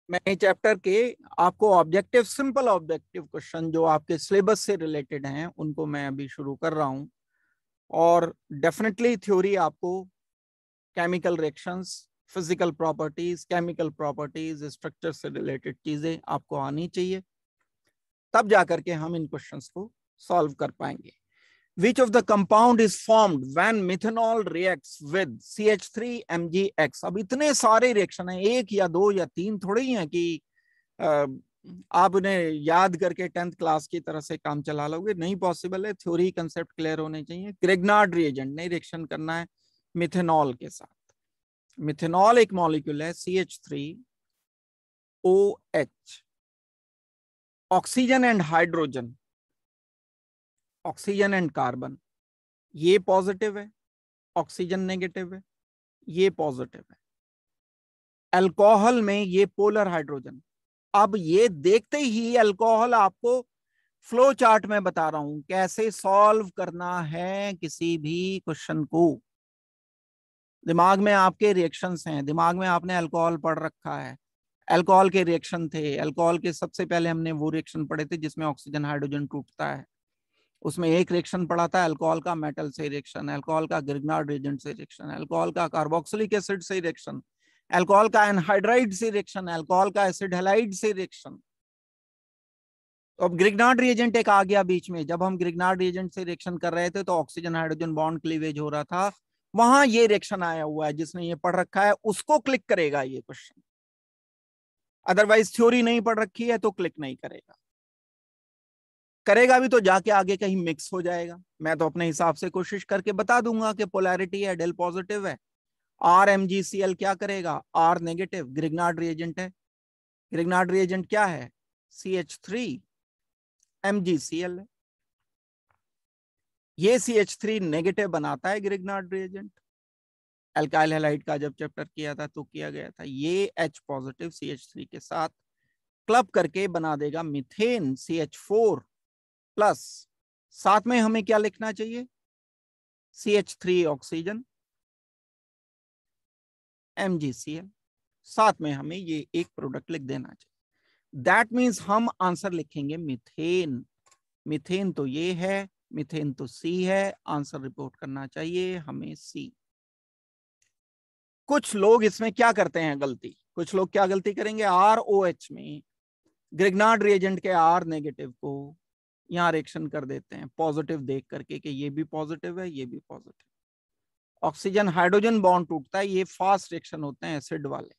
मैं चैप्टर के आपको ऑब्जेक्टिव, सिंपल ऑब्जेक्टिव क्वेश्चन जो आपके सिलेबस से रिलेटेड हैं उनको मैं अभी शुरू कर रहा हूं। और डेफिनेटली थ्योरी आपको chemical reactions, physical properties, chemical properties, structure से रिलेटेड चीजें आपको आनी चाहिए, तब जाकर के हम इन क्वेश्चंस को सॉल्व कर पाएंगे। Which of the compound is formed when methanol reacts with CH3MgX? अब इतने सारे रिएक्शन हैं, एक या दो या तीन थोड़े ही हैं कि आप उन्हें याद करके 10th क्लास की तरह से काम चला लोगे, नहीं पॉसिबल है। थ्योरी कंसेप्ट क्लियर होने चाहिए। ग्रिग्नार्ड रिएजेंट ने रिएक्शन करना है मिथेनॉल के साथ। मिथेनॉल एक मॉलिक्यूल है CH3OH, oxygen and hydrogen, oxygen and carbon, ये पॉजिटिव है, ऑक्सीजन नेगेटिव है, ये पॉजिटिव है। अल्कोहल में ये पोलर हाइड्रोजन। अब ये देखते ही अल्कोहल आपको फ्लो चार्ट में बता रहा हूं कैसे सॉल्व करना है किसी भी क्वेश्चन को। दिमाग में आपके रिएक्शंस हैं, दिमाग में आपने अल्कोहल पढ़ रखा है, अल्कोहल के रिएक्शन थे। अल्कोहल के सबसे पहले हमने वो रिएक्शन पढ़े थे जिसमें ऑक्सीजन हाइड्रोजन टूटता है। उसमें एक रिएक्शन पढ़ा था अल्कोहल का मेटल से रिएक्शन, अल्कोहल का ग्रिग्नार्ड रिएजेंट से रिएक्शन, अल्कोहल का कार्बोक्सिलिक एसिड से रिएक्शन, अल्कोहल का एनहाइड्राइड से रिएक्शन, अल्कोहल का एसिड हैलाइड से रिएक्शन। तो अब ग्रिग्नार्ड रिएजेंट एक आ गया बीच में। जब हम ग्रिग्नार्ड रिएजेंट से रिएक्शन कर रहे थे तो ऑक्सीजन हाइड्रोजन बॉन्ड क्लीवेज हो रहा था, वहां ये रिएक्शन आया हुआ है। जिसने ये पढ़ रखा है उसको क्लिक करेगा ये क्वेश्चन, अदरवाइज थ्योरी नहीं पढ़ रखी है तो क्लिक नहीं करेगा। करेगा भी तो जाके आगे कहीं मिक्स हो जाएगा। मैं तो अपने हिसाब से कोशिश करके बता दूंगा कि पोलैरिटी है, डेल पॉजिटिव है, RMgCl क्या करेगा, R नेगेटिव, ग्रिग्नार्ड रिएजेंट है। ग्रिग्नार्ड रिएजेंट क्या है, CH3MgCl है। ये CH3 नेगेटिव बनाता है ग्रिग्नार्ड रिएजेंट। अल्काइल हैलाइड का जब चैप्टर किया था तो किया गया था। ये H पॉजिटिव CH3 के साथ क्लब करके बना देगा मीथेन CH4 प्लस। साथ में हमें क्या लिखना चाहिए, CH3 ऑक्सीजन MgCl। साथ में हमें ये एक प्रोडक्ट लिख देना चाहिए। दैट मीन्स हम आंसर लिखेंगे मीथेन। मीथेन तो ये है, मीथेन तो C है, आंसर रिपोर्ट करना चाहिए हमें C। कुछ लोग इसमें क्या करते हैं गलती, कुछ लोग क्या गलती करेंगे, ROH में ग्रिग्नार्ड रिएजेंट के R नेगेटिव को यहां रिएक्शन कर देते हैं पॉजिटिव देख करके कि ये भी पॉजिटिव है, ये भी पॉजिटिव। ऑक्सीजन हाइड्रोजन बॉन्ड टूटता है, ये फास्ट रिएक्शन होते हैं एसिड वाले।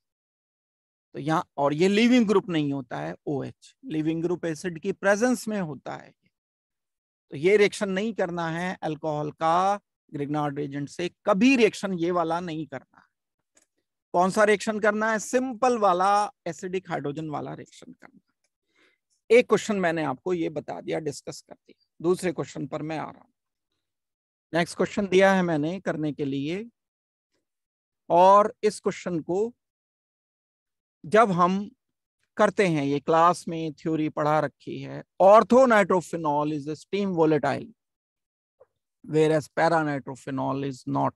तो यहाँ, और ये लीविंग ग्रुप नहीं होता है OH, लीविंग ग्रुप एसिड की प्रेजेंस में होता है। तो ये रिएक्शन नहीं करना है अल्कोहल का ग्रिग्नार्ड रिएजेंट से, कभी रिएक्शन ये वाला नहीं करना। कौन सा रिएक्शन करना है, सिंपल वाला एसिडिक हाइड्रोजन वाला रिएक्शन करना। एक क्वेश्चन मैंने आपको ये बता दिया, डिस्कस कर दिया। दूसरे क्वेश्चन पर मैं आ रहा हूं। नेक्स्ट क्वेश्चन दिया है मैंने करने के लिए, और इस क्वेश्चन को जब हम करते हैं, ये क्लास में थ्योरी पढ़ा रखी है, ortho nitrophenol is steam volatile whereas para nitrophenol is not.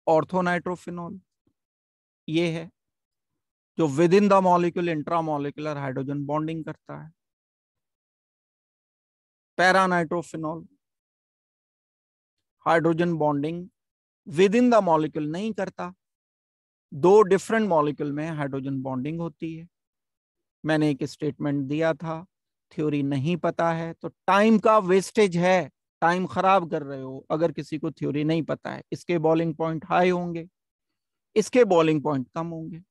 Ortho nitrophenol ये है जो within the molecule intramolecular hydrogen bonding करता है। Para nitrophenol hydrogen bonding within the molecule नहीं करता, दो डिफरेंट मॉलिक्यूल में हाइड्रोजन बॉन्डिंग होती है। मैंने एक स्टेटमेंट दिया था, थ्योरी नहीं पता है तो टाइम का वेस्टेज है, टाइम खराब कर रहे हो अगर किसी को थ्योरी नहीं पता है। इसके बॉइलिंग पॉइंट हाई होंगे, इसके बॉइलिंग पॉइंट कम होंगे।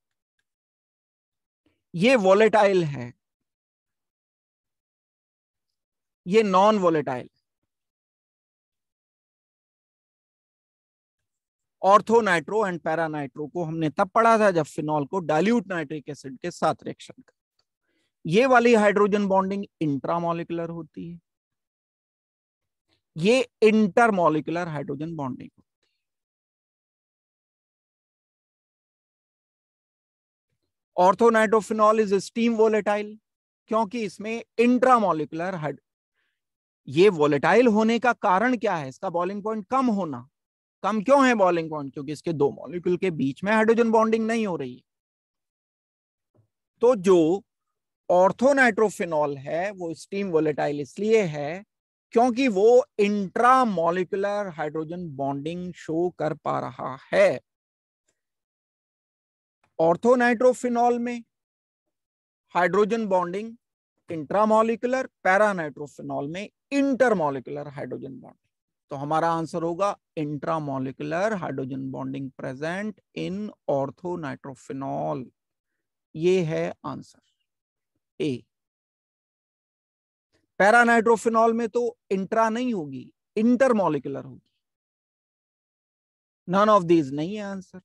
ये वोलेटाइल है, ये non volatile. Ortho nitro and para nitro को हमने तब पढ़ा था जब फिनॉल को डाइल्यूट नाइट्रिक एसिड के साथ रिएक्शन कर। ये वाली हाइड्रोजन बॉन्डिंग इंट्रामोलिकुलर होती है, ये इंटरमोलिकुलर हाइड्रोजन बॉन्डिंग होती है। Ortho nitrophenol is steam volatile क्योंकि इसमें इंट्रामोलिकुलर ये वोलेटाइल होने का कारण क्या है, इसका बॉइलिंग पॉइंट कम होना। कम क्यों है बॉइलिंग पॉइंट? क्योंकि इसके दो मॉलिक्यूल के बीच में हाइड्रोजन बॉन्डिंग नहीं हो रही है। तो जो ऑर्थोनाइट्रोफिनॉल है वो स्टीम वोलेटाइल इसलिए है क्योंकि वो इंट्रामॉलिक्यूलर हाइड्रोजन बॉन्डिंग शो कर पा रहा है। ऑर्थोनाइट्रोफिनॉल में हाइड्रोजन बॉन्डिंग इंट्रामॉलिक्यूलर, पैरानाइट्रोफिनॉल में इंटरमॉलिक्यूलर हाइड्रोजन बॉन्डिंग। तो हमारा आंसर होगा intramolecular hydrogen bonding present in orthonitrophenol. ये है आंसर ए। पैरानाइट्रोफिनॉल में तो इंट्रा नहीं होगी, इंटरमॉलिक्यूलर होगी। नन ऑफ दीज नहीं है आंसर।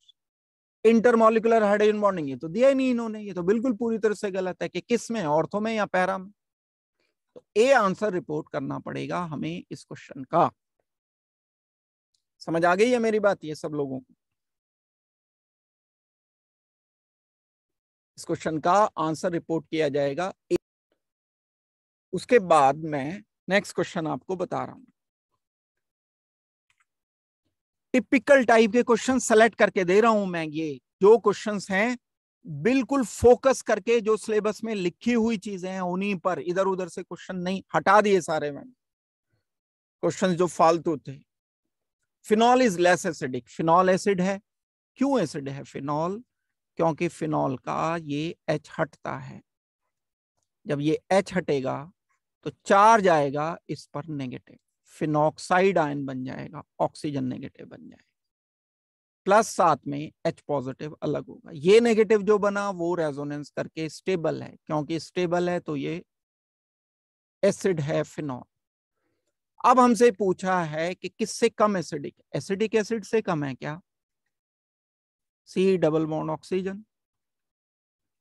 इंटरमॉलिक्यूलर हाइड्रोजन बॉन्डिंग ये तो दिया ही नहीं इन्होंने, ये तो बिल्कुल पूरी तरह से गलत है कि किस में, ऑर्थो में या पैरा में। तो ए आंसर रिपोर्ट करना पड़ेगा हमें इस क्वेश्चन का। समझ आ गई है मेरी बात ये सब लोगों को? इस क्वेश्चन का आंसर रिपोर्ट किया जाएगा ए। उसके बाद मैं नेक्स्ट क्वेश्चन आपको बता रहा हूं। टिपिकल टाइप के क्वेश्चन सेलेक्ट करके दे रहा हूं मैं। ये जो क्वेश्चंस हैं बिल्कुल फोकस करके जो सिलेबस में लिखी हुई चीजें हैं उन्हीं पर, इधर उधर से क्वेश्चन नहीं, हटा दिए सारे मैंने क्वेश्चन जो फालतू थे। Phenol is less acidic, phenol acid है। क्यों एसिड है फिनॉल? क्योंकि फिनॉल का ये H हटता है। जब ये H हटेगा तो चार्ज आएगा इस पर नेगेटिव, फिनॉक्साइड आयन बन जाएगा, ऑक्सीजन नेगेटिव बन जाएगा, प्लस साथ में H पॉजिटिव अलग होगा। ये नेगेटिव जो बना वो रेजोनेंस करके स्टेबल है, क्योंकि स्टेबल है तो ये एसिड है फिनॉल। अब हमसे पूछा है कि किससे कम एसिडिक? एसिडिक एसिड से कम है क्या? C double bond oxygen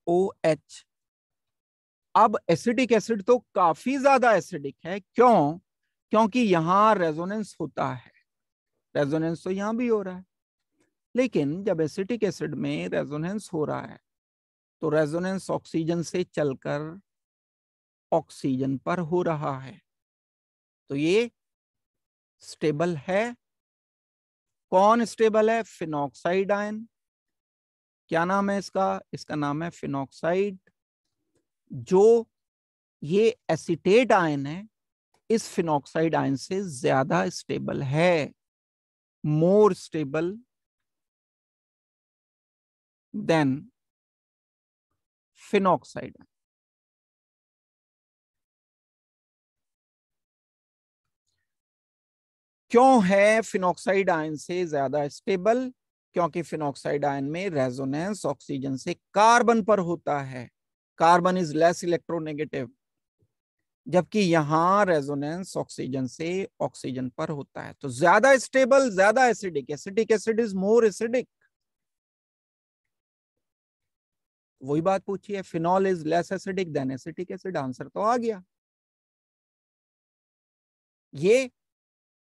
OH। अब एसिडिक एसिड तो काफी ज्यादा एसिडिक है। क्यों? क्योंकि यहां रेजोनेंस होता है, रेजोनेंस तो यहां भी हो रहा है। लेकिन जब एसिटिक एसिड में रेजोनेंस हो रहा है तो रेजोनेंस ऑक्सीजन से चलकर ऑक्सीजन पर हो रहा है, तो ये स्टेबल है। कौन स्टेबल है? Phenoxide ion. क्या नाम है इसका? इसका नाम है फिनॉक्साइड। जो ये एसीटेट आयन है इस फिनॉक्साइड आयन से ज्यादा स्टेबल है, मोर स्टेबल देन फिनॉक्साइड। क्यों है फिनॉक्साइड आयन से ज्यादा स्टेबल? क्योंकि फिनॉक्साइड आयन में रेजोनेंस ऑक्सीजन से कार्बन पर होता है, कार्बन इज लेस इलेक्ट्रोनेगेटिव, जबकि यहां रेजोनेंस ऑक्सीजन से ऑक्सीजन पर होता है। तो ज्यादा स्टेबल, ज्यादा acidic, acidic acid is more acidic. वही बात पूछी है, phenol is less acidic then acetic acid, answer तो आ गया। ये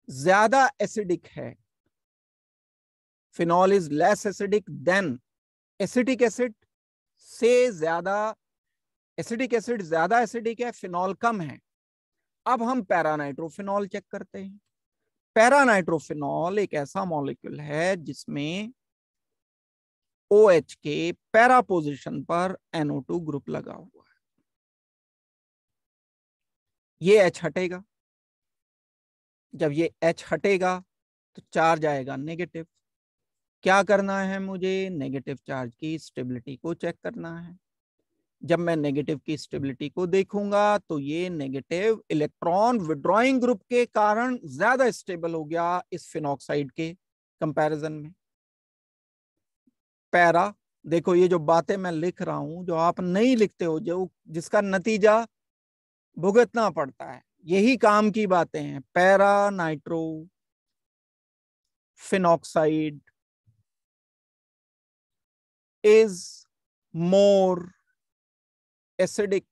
ज्यादा एसिडिक है, phenol is less acidic then acetic acid से ज्यादा, एसिटिक एसिड ज्यादा एसिडिक है, फिनॉल कम है। अब हम पैरानाइट्रोफिनॉल चेक करते हैं। पैरानाइट्रोफिनॉल एक ऐसा मॉलिक्यूल है जिसमें OH के पैरा पोजीशन पर NO2 ग्रुप लगा हुआ है। ये H हटेगा, जब ये H हटेगा तो चार्ज आएगा नेगेटिव। क्या करना है मुझे? नेगेटिव चार्ज की स्टेबिलिटी को चेक करना है। जब मैं नेगेटिव की स्टेबिलिटी को देखूंगा तो ये नेगेटिव इलेक्ट्रॉन विड्रॉइंग ग्रुप के कारण ज्यादा स्टेबल हो गया इस फिनॉक्साइड के कंपैरिजन में। पैरा, देखो ये जो बातें मैं लिख रहा हूं जो आप नहीं लिखते हो, जो जिसका नतीजा भुगतना पड़ता है, यही काम की बातें हैं। Para nitro phenoxide is more acidic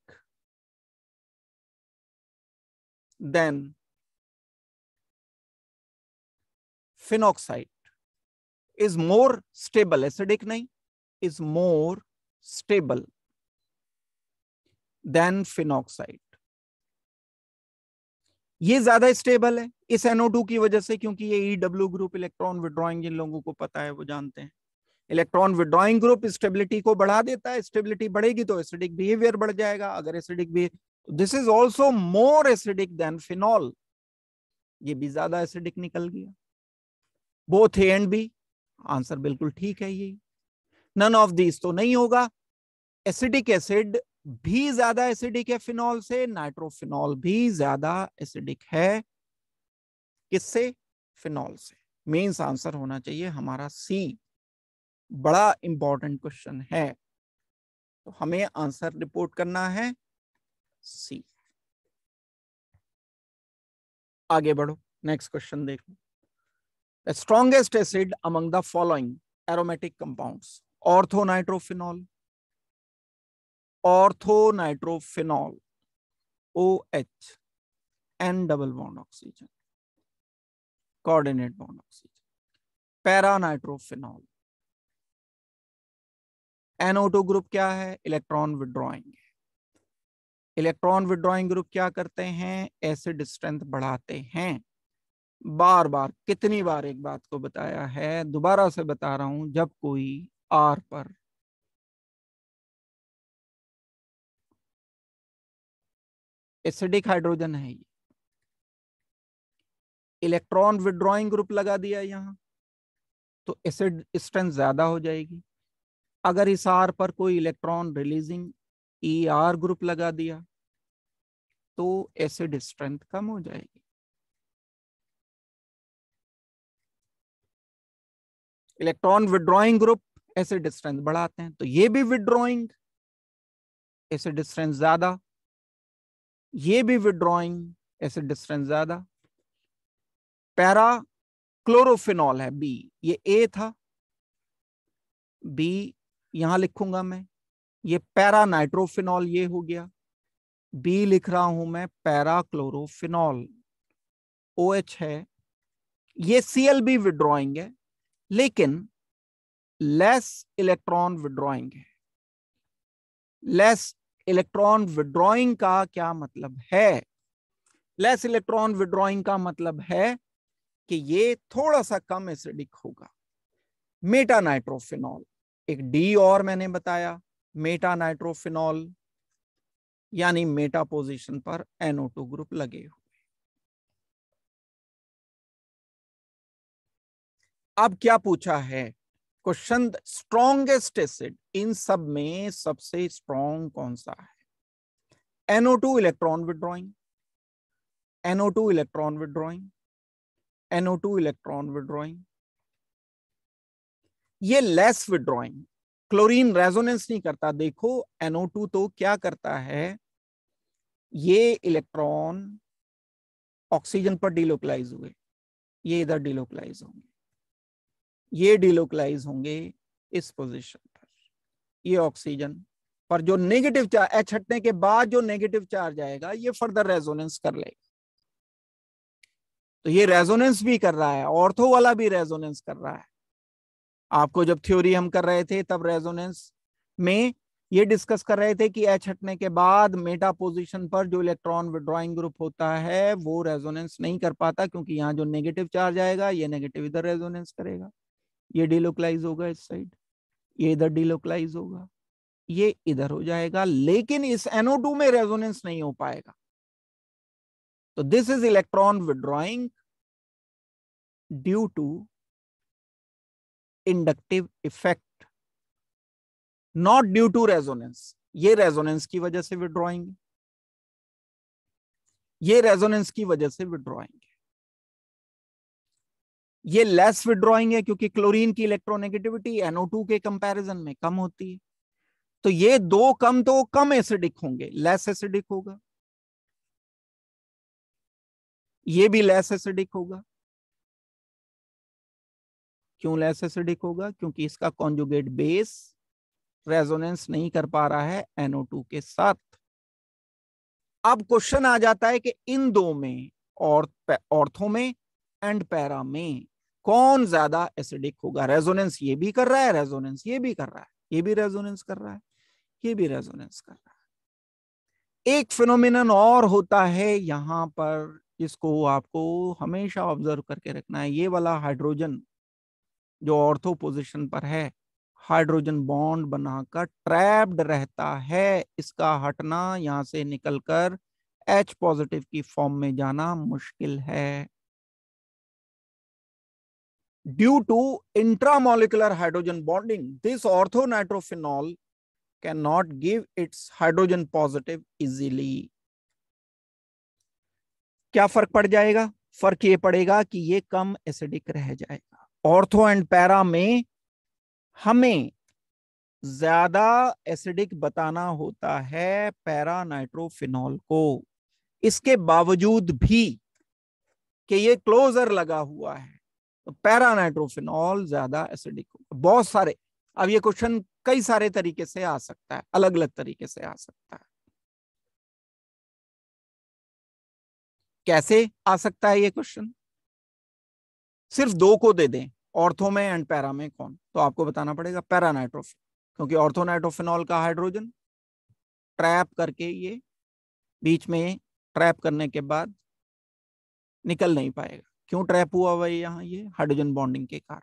than phenoxide, is more stable, acidic नहीं, is more stable than phenoxide। ये ज्यादा स्टेबल है, इस NO2 की वजह से, क्योंकि ये EW ग्रुप इलेक्ट्रॉन विड्रॉइंग, जिन लोगों को पता है वो जानते हैं, इलेक्ट्रॉन विड्रॉइंग ग्रुप स्टेबिलिटी को बढ़ा देता है। स्टेबिलिटी बढ़ेगी तो एसिडिक बिहेवियर बढ़ जाएगा। अगर एसिडिक भी, this is also more acidic than phenol, ये भी ज्यादा एसिडिक निकल गया। Both A and B, answer बिल्कुल ठीक है यही। नन ऑफ दीज तो नहीं होगा। एसिडिक एसिड भी ज्यादा एसिडिक है फिनॉल से, नाइट्रोफिनॉल भी ज्यादा एसिडिक है किससे? फिनॉल से। मीन्स आंसर होना चाहिए हमारा सी। बड़ा इंपॉर्टेंट क्वेश्चन है, तो हमें आंसर रिपोर्ट करना है सी। आगे बढ़ो, नेक्स्ट क्वेश्चन देखो। The strongest acid among the following aromatic compounds, orthonitrophenol, orthonitrophenol OH, N double bond oxygen, coordinate bond oxygen. Paranitrophenol, NO2 group क्या है? Electron withdrawing. Electron withdrawing group क्या करते हैं? एसिड स्ट्रेंथ बढ़ाते हैं। बार बार, कितनी बार एक बात को बताया है, दोबारा से बता रहा हूं, जब कोई R पर एसिडिक हाइड्रोजन है, ये इलेक्ट्रॉन विड्रॉइंग ग्रुप लगा दिया यहां, तो एसिड स्ट्रेंथ ज्यादा हो जाएगी। अगर इस R पर कोई इलेक्ट्रॉन रिलीजिंग ER ग्रुप लगा दिया तो एसिड स्ट्रेंथ कम हो जाएगी। Electron withdrawing group acid strength बढ़ाते हैं, तो ये भी विड्रॉइंग, एसिड स्ट्रेंथ ज्यादा, ये भी विड्रॉइंग, एसिड स्ट्रेंथ ज्यादा। पैरा क्लोरोफिनॉल है बी, ये ए था, बी यहां लिखूंगा मैं, ये पैरा नाइट्रोफिनॉल ये हो गया, बी लिख रहा हूं मैं पैरा क्लोरोफिनॉल OH है। ये Cl भी विड्रॉइंग है, लेकिन लेस इलेक्ट्रॉन विड्रॉइंग है। लेस इलेक्ट्रॉन विड्रॉइंग का क्या मतलब है? लेस इलेक्ट्रॉन विड्रॉइंग का मतलब है कि ये थोड़ा सा कम एसिडिक होगा। मेटा नाइट्रोफिनॉल, एक डी और मैंने बताया, मेटा नाइट्रोफिनॉल यानी मेटा पोजीशन पर NO2 ग्रुप लगे हुए। अब क्या पूछा है क्वेश्चन? स्ट्रॉन्गेस्ट एसिड, इन सब में सबसे स्ट्रॉन्ग कौन सा है? NO2 electron withdrawing, NO2 electron withdrawing, NO2 electron withdrawing. ये लेस विड्रॉइंग, क्लोरीन रेजोनेंस नहीं करता। देखो NO2 तो क्या करता है, ये इलेक्ट्रॉन ऑक्सीजन पर डिलोकलाइज हुए, ये इधर डिलोकलाइज होंगे, ये डिलोकलाइज होंगे इस पोजीशन पर, ये ऑक्सीजन पर जो नेगेटिव चार्ज H हटने के बाद जो नेगेटिव चार्ज आएगा ये फर्दर रेजोनेंस कर लेगा। तो ये रेजोनेंस भी कर रहा है, ऑर्थो वाला भी रेजोनेंस कर रहा है। आपको जब थ्योरी हम कर रहे थे तब रेजोनेंस में ये डिस्कस कर रहे थे कि H हटने के बाद मेटा पोजीशन पर जो इलेक्ट्रॉन विड्रॉइंग ग्रुप होता है वो रेजोनेंस नहीं कर पाता, क्योंकि यहाँ जो नेगेटिव चार्ज आएगा ये नेगेटिव इधर रेजोनेंस करेगा, ये डिलोकलाइज होगा इस साइड, ये इधर डिलोकलाइज होगा, ये इधर हो जाएगा, लेकिन इस NO2 में रेजोनेंस नहीं हो पाएगा। तो this is electron withdrawing due to inductive effect, not due to resonance. ये रेजोनेंस की वजह से विड्रॉइंग, ये रेजोनेंस की वजह से विड्रॉइंग। ये लेस विड्रॉइंग है क्योंकि क्लोरीन की इलेक्ट्रोनेगेटिविटी NO2 के कंपैरिजन में कम होती है। तो ये दो कम तो कम एसिडिक होंगे, लेस एसिडिक होगा, ये भी लेस एसिडिक होगा। क्यों लेस एसिडिक होगा? क्योंकि इसका कॉन्जुगेट बेस रेजोनेंस नहीं कर पा रहा है NO2 के साथ। अब क्वेश्चन आ जाता है कि इन दो में और ऑर्थो में एंड पैरा में कौन ज्यादा एसिडिक होगा? रेजोनेंस ये भी कर रहा है, रेजोनेंस ये भी कर रहा है, ये भी रेजोनेंस कर रहा है, ये भी रेजोनेंस कर रहा है। एक फिनोमिनन और होता है यहां पर जिसको आपको हमेशा ऑब्जर्व करके रखना है, ये वाला हाइड्रोजन जो ऑर्थो पोजीशन पर है, हाइड्रोजन बॉन्ड बनाकर ट्रैप्ड रहता है। इसका हटना, यहां से निकलकर H पॉजिटिव की फॉर्म में जाना मुश्किल है। Due to intramolecular hydrogen bonding, this orthonitrophenol can not give its hydrogen positive easily. क्या फर्क पड़ जाएगा? फर्क ये पड़ेगा कि ये कम एसिडिक रह जाएगा। ऑर्थो एंड पैरा में हमें ज्यादा एसिडिक बताना होता है पैरा नाइट्रोफिनॉल को। इसके बावजूद भी कि ये क्लोजर लगा हुआ है, तो पैरा नाइट्रोफिनॉल ज्यादा एसिडिक होगा। बहुत सारे, अब ये क्वेश्चन कई सारे तरीके से आ सकता है, अलग अलग तरीके से आ सकता है। कैसे आ सकता है ये क्वेश्चन? सिर्फ दो को दे दें, ऑर्थो में एंड पैरा में कौन, तो आपको बताना पड़ेगा पैरा नाइट्रोफिनॉल, क्योंकि ऑर्थो नाइट्रोफिनॉल का हाइड्रोजन ट्रैप करके ये बीच में ट्रैप करने के बाद निकल नहीं पाएगा। क्यों ट्रैप हुआ हुआ है यहाँ? ये हाइड्रोजन बॉन्डिंग के कारण।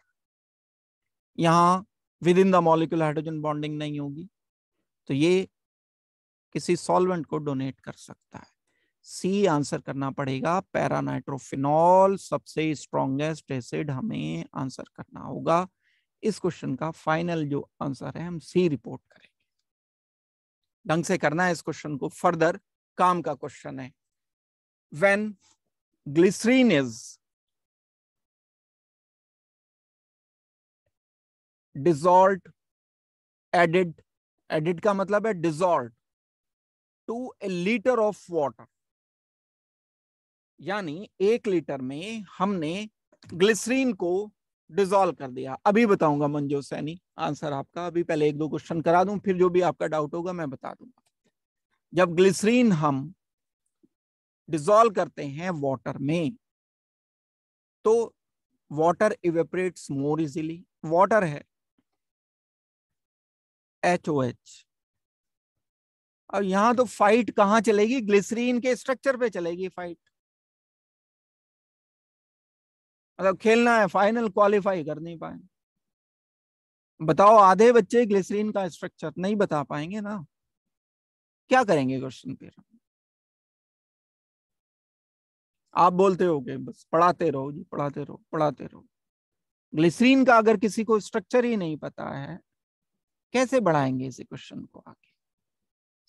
यहाँ with in the molecule hydrogen bonding नहीं होगी, तो ये किसी सॉल्वेंट को डोनेट कर सकता है। सी आंसर करना पड़ेगा, पैरा नाइट्रोफिनॉल सबसे स्ट्रॉन्गेस्ट एसिड हमें आंसर करना होगा। इस क्वेश्चन का फाइनल जो आंसर है हम सी रिपोर्ट करेंगे। ढंग से करना है इस क्वेश्चन को, फर्दर काम का क्वेश्चन है। When glycerine is dissolved, added का मतलब है dissolved to a litre of water, यानी 1 लीटर में हमने ग्लिसरीन को डिसॉल्व कर दिया। अभी बताऊंगा मंजू सैनी आंसर आपका, अभी पहले 1-2 क्वेश्चन करा दूं, फिर जो भी आपका डाउट होगा मैं बता दूंगा। जब ग्लिसरीन हम डिसॉल्व करते हैं वाटर में, तो water evaporates more easily. Water है HOH। अब यहां तो फाइट कहां चलेगी? ग्लिसरीन के स्ट्रक्चर पे चलेगी फाइट। मतलब खेलना है, फाइनल क्वालिफाई कर नहीं पाए। बताओ, आधे बच्चे ग्लिसरीन का स्ट्रक्चर नहीं बता पाएंगे ना, क्या करेंगे क्वेश्चन पे? आप बोलते हो कि बस पढ़ाते रहो जी, पढ़ाते रहो पढ़ाते रहो। ग्लिसरीन का अगर किसी को स्ट्रक्चर ही नहीं पता है, कैसे बढ़ाएंगे इस क्वेश्चन को आगे?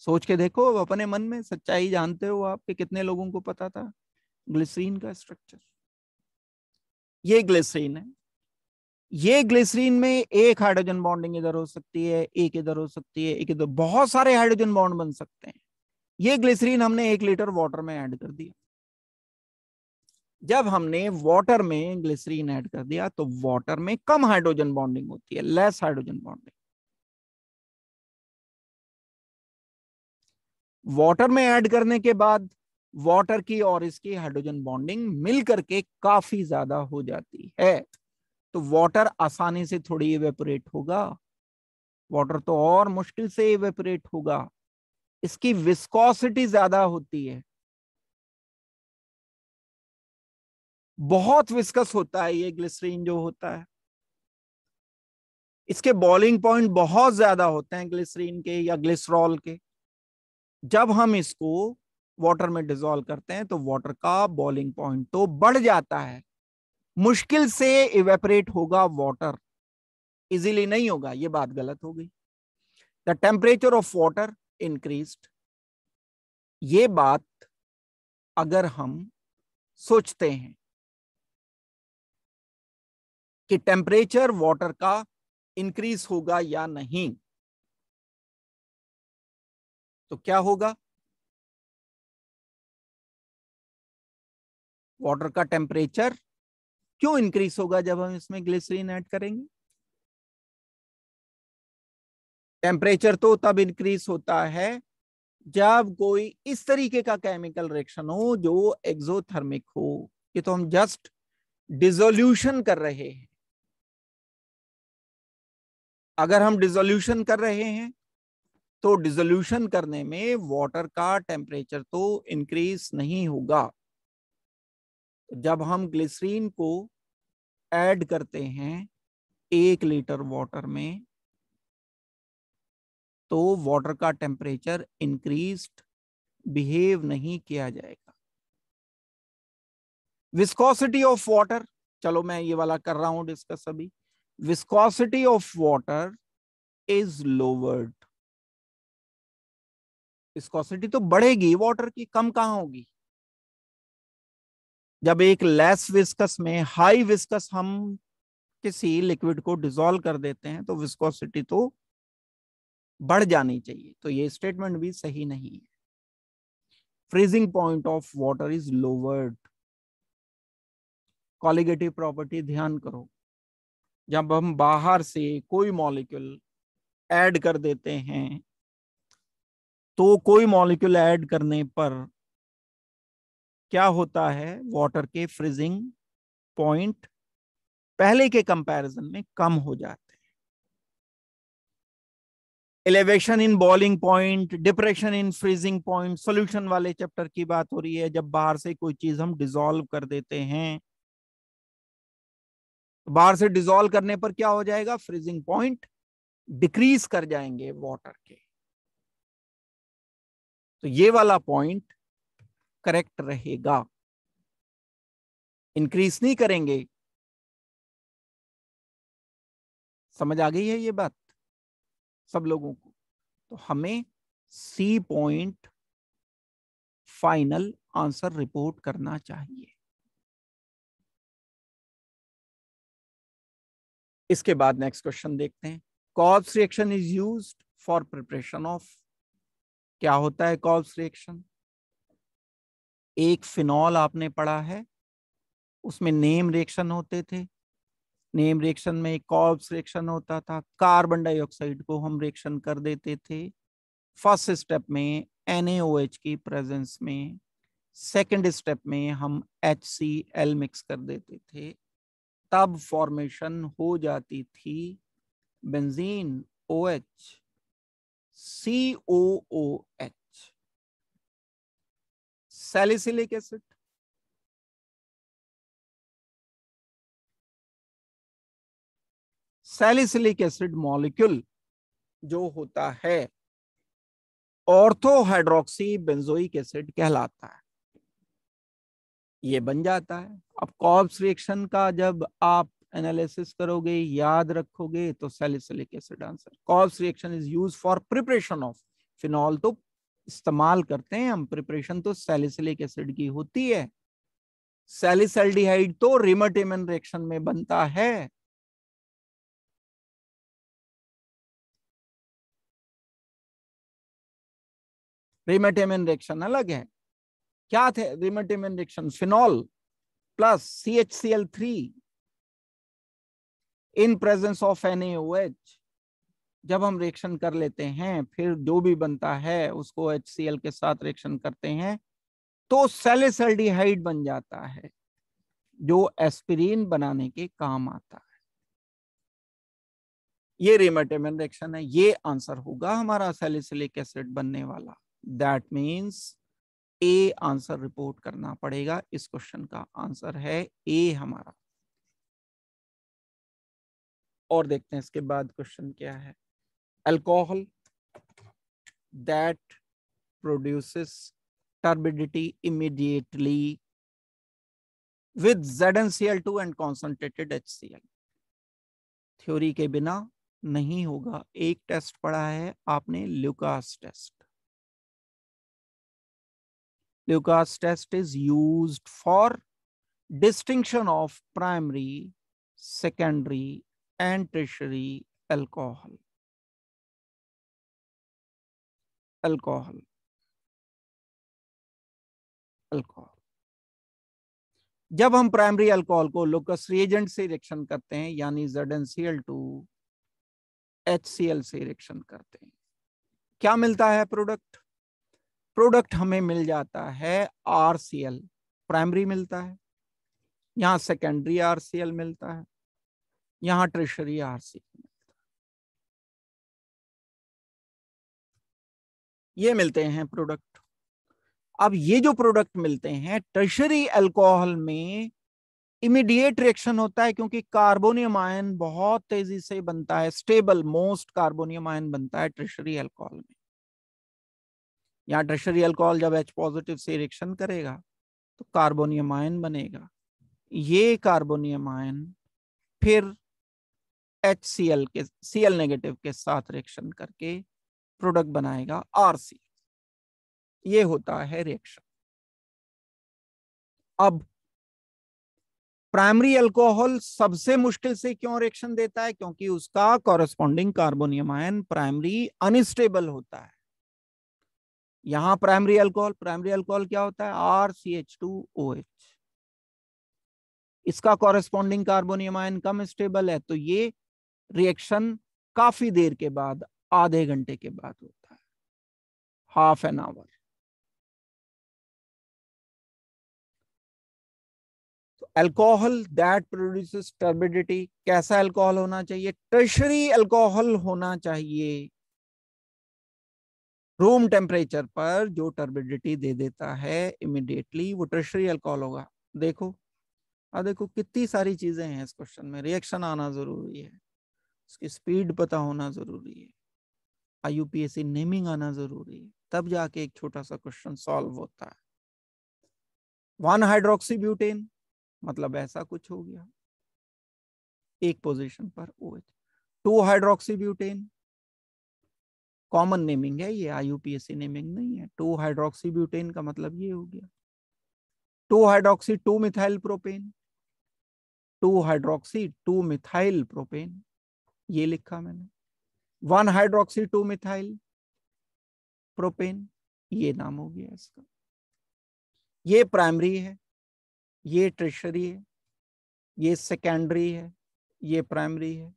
सोच के देखो अपने मन में, सच्चाई जानते हो आप कि कितने लोगों को पता था ग्लिसरीन का स्ट्रक्चर। ये ग्लिसरीन है, ये ग्लिसरीन में एक हाइड्रोजन बॉन्डिंग इधर हो सकती है, एक इधर हो सकती है, एक इधर, बहुत सारे हाइड्रोजन बॉन्ड बन सकते हैं। ये ग्लिसरीन हमने 1 लीटर वाटर में ऐड कर दिया। जब हमने वाटर में ग्लिसरीन ऐड कर दिया तो वाटर में कम हाइड्रोजन बॉन्डिंग होती है, लेस हाइड्रोजन बॉन्डिंग। वाटर में ऐड करने के बाद वाटर की और इसकी हाइड्रोजन बॉन्डिंग मिल करके काफी ज्यादा हो जाती है, तो वाटर आसानी से थोड़ी इवेपोरेट होगा। वाटर तो और मुश्किल से इवेपोरेट होगा, इसकी विस्कोसिटी ज्यादा होती है, बहुत विस्कस होता है ये ग्लिसरीन जो होता है। इसके बॉइलिंग पॉइंट बहुत ज्यादा होते हैं ग्लिसरीन के या ग्लिसरॉल के। जब हम इसको वाटर में डिसॉल्व करते हैं तो वाटर का बॉइलिंग पॉइंट तो बढ़ जाता है, मुश्किल से इवेपोरेट होगा वाटर, इजीली नहीं होगा, ये बात गलत हो गई। The temperature of water increased, ये बात अगर हम सोचते हैं कि टेम्परेचर वाटर का इंक्रीज होगा या नहीं, तो क्या होगा? वाटर का टेम्परेचर क्यों इंक्रीज होगा जब हम इसमें ग्लिसरीन ऐड करेंगे? टेम्परेचर तो तब इंक्रीज होता है जब कोई इस तरीके का केमिकल रिएक्शन हो जो एक्सोथर्मिक हो। ये तो हम जस्ट डिसोल्यूशन कर रहे हैं। अगर हम डिसोल्यूशन कर रहे हैं तो डिसोल्यूशन करने में वाटर का टेम्परेचर तो इंक्रीज नहीं होगा। जब हम ग्लिसरीन को ऐड करते हैं 1 लीटर वाटर में तो वाटर का टेम्परेचर इंक्रीज्ड बिहेव नहीं किया जाएगा। विस्कोसिटी ऑफ वाटर, चलो मैं ये वाला कर रहा हूं डिस्कस अभी। Viscosity of water is lowered. Viscosity तो बढ़ेगी वाटर की, कम कहां होगी। जब एक लेस विस्कस में हाई विस्कस हम किसी लिक्विड को डिसॉल्व कर देते हैं तो विस्कोसिटी तो बढ़ जानी चाहिए, तो ये स्टेटमेंट भी सही नहीं है। Freezing point of water is lowered. Colligative property ध्यान करो, जब हम बाहर से कोई मॉलिक्यूल ऐड कर देते हैं तो कोई मॉलिक्यूल ऐड करने पर क्या होता है, वाटर के फ्रीजिंग पॉइंट पहले के कंपैरिजन में कम हो जाते हैं। Elevation in boiling point, depression in freezing point, solution वाले चैप्टर की बात हो रही है। जब बाहर से कोई चीज हम डिसॉल्व कर देते हैं, बाहर से डिसॉल्व करने पर क्या हो जाएगा, फ्रीजिंग पॉइंट डिक्रीज कर जाएंगे वाटर के। तो ये वाला पॉइंट करेक्ट रहेगा, इंक्रीज नहीं करेंगे। समझ आ गई है ये बात सब लोगों को। तो हमें C point final answer report करना चाहिए। इसके बाद नेक्स्ट क्वेश्चन देखते हैं। Kolbe's reaction is used for preparation of. क्या होता है कॉल्स रिएक्शन? एक फिनॉल आपने पढ़ा है, उसमें नेम रिएक्शन होते थे। नेम रिएक्शन में एक कॉल्स रिएक्शन होता था, कार्बन डाइऑक्साइड को हम रिएक्शन कर देते थे फर्स्ट स्टेप में NaOH की प्रेजेंस में। सेकंड स्टेप में हम HCl मिक्स कर देते थे, तब फॉर्मेशन हो जाती थी benzene OH COOH, salicylic acid. Salicylic acid molecule जो होता है ऑर्थो हाइड्रोक्सी बेंजोइक एसिड कहलाता है, ये बन जाता है। अब कॉल्स रिएक्शन का जब आप एनालिसिस करोगे, याद रखोगे, तो salicylic acid answer. Calls reaction is use for preparation of. Phenol तो इस्तेमाल करते हैं हम, प्रिपरेशन तो सैलिसिलिक एसिड की होती है। सैलिसल्डिहाइड तो रिमर्टेमन रिएक्शन में बनता है। रिमर्टेमन रिएक्शन अलग है। क्या थे Reimer Tiemann reaction? Phenol plus CHCl3 in presence of NaOH। जब हम रिएक्शन कर लेते हैं, फिर जो भी बनता है उसको HCl के साथ रिएक्शन करते हैं तो सैलिसल्डिहाइड बन जाता है, जो एस्पिरिन बनाने के काम आता है। ये रिमर्टेमन रिएक्शन है, ये आंसर होगा हमारा सैलिसिलिक एसिड बनने वाला। That means A answer report करना पड़ेगा। इस क्वेश्चन का आंसर है ए हमारा। और देखते हैं इसके बाद क्वेश्चन क्या है। Alcohol that produces turbidity immediately with ZnCl2 and concentrated HCl। Theory के बिना नहीं होगा। एक टेस्ट पढ़ा है आपने, Lucas test. Lucas test is used for distinction of primary, secondary and tertiary alcohol. Alcohol. जब हम प्राइमरी अल्कोहल को लुकास रिएजेंट से रिएक्शन करते हैं, यानी ZnCl2 HCl से रिएक्शन करते हैं, क्या मिलता है प्रोडक्ट? प्रोडक्ट हमें मिल जाता है RCl, प्राइमरी मिलता है, यहां सेकेंडरी RCl मिलता है, यहां टर्शियरी RCl मिलता है। ये मिलते हैं प्रोडक्ट। अब ये जो प्रोडक्ट मिलते हैं टर्शरी अल्कोहल में इमीडिएट रिएक्शन होता है, क्योंकि कार्बोनियम आयन बहुत तेजी से बनता है, स्टेबल मोस्ट कार्बोनियम आयन बनता है टर्शरी अल्कोहल में। यहाँ टर्शरी अल्कोहल जब H पॉजिटिव से रिएक्शन करेगा तो कार्बोनियम आयन बनेगा। ये कार्बोनियम आयन फिर HCl के Cl नेगेटिव के साथ रिएक्शन करके प्रोडक्ट बनाएगा RC। ये होता है रिएक्शन। अब प्राइमरी अल्कोहल सबसे मुश्किल से क्यों रिएक्शन देता है? क्योंकि उसका corresponding carbonium ion primary unstable होता है। यहां प्राइमरी अल्कोहल क्या होता है? RCH2OH। इसका कॉरेस्पॉन्डिंग कार्बोनियम आयन कम स्टेबल है, तो ये रिएक्शन काफी देर के बाद, आधे घंटे के बाद होता है, हाफ एन आवर। तो अल्कोहल दैट प्रोड्यूसेस टर्बिडिटी, कैसा अल्कोहल होना चाहिए? टर्शरी अल्कोहल होना चाहिए। रूम टेम्परेचर पर जो टर्बिडिटी दे देता है इमिडिएटली, वो टर्शरी अल्कोहल होगा। देखो, देखो कितनी सारी चीजें हैं इस क्वेश्चन में। रिएक्शन आना जरूरी है, उसकी स्पीड पता होना जरूरी है, IUPAC नेमिंग आना जरूरी है, तब जाके एक छोटा सा क्वेश्चन सॉल्व होता है। 1 हाइड्रोक्सी ब्यूटेन मतलब ऐसा कुछ हो गया, एक पोजीशन पर OH। 2 hydroxy butane common naming है, ये IUPAC नेमिंग नहीं है। 2 हाइड्रोक्सी ब्यूटेन का मतलब ये हो गया। 2 hydroxy 2 methyl propane, 2 hydroxy 2 methyl propane, ये लिखा मैंने। 1 हाइड्रोक्सी 2 मिथाइल प्रोपेन, ये नाम हो गया इसका। ये प्राइमरी है, ये टर्शरी है, ये सेकेंडरी है, ये प्राइमरी है।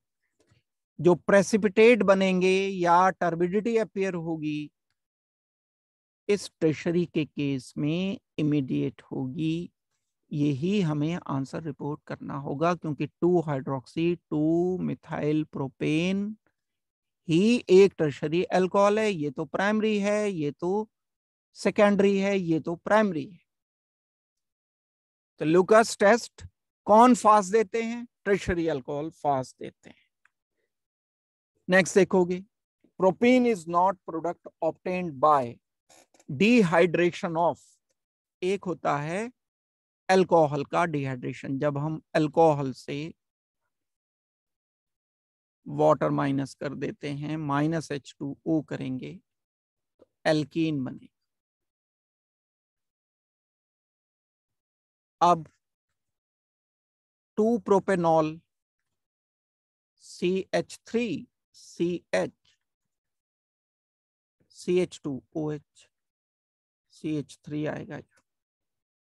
जो प्रेसिपिटेट बनेंगे या टर्बिडिटी अपीयर होगी इस टर्शरी के केस में इमीडिएट होगी। यही हमें आंसर रिपोर्ट करना होगा, क्योंकि 2 हाइड्रोक्सी 2 मिथाइल प्रोपेन ही एक टर्शरी अल्कोहल है। ये तो प्राइमरी है, ये तो सेकेंडरी है, ये तो प्राइमरी है। तो लुकास टेस्ट कौन फास्ट देते हैं? टर्शरी अल्कोहल फास्ट देते हैं। नेक्स्ट देखोगे, propane is not product obtained by dehydration of. एक होता है अल्कोहल का डिहाइड्रेशन, जब हम अल्कोहल से वाटर माइनस कर देते हैं, -H2O करेंगे तो एल्कीन बनेगा। अब 2 प्रोपेनॉल CH3CH CH2OH CH3 आएगा।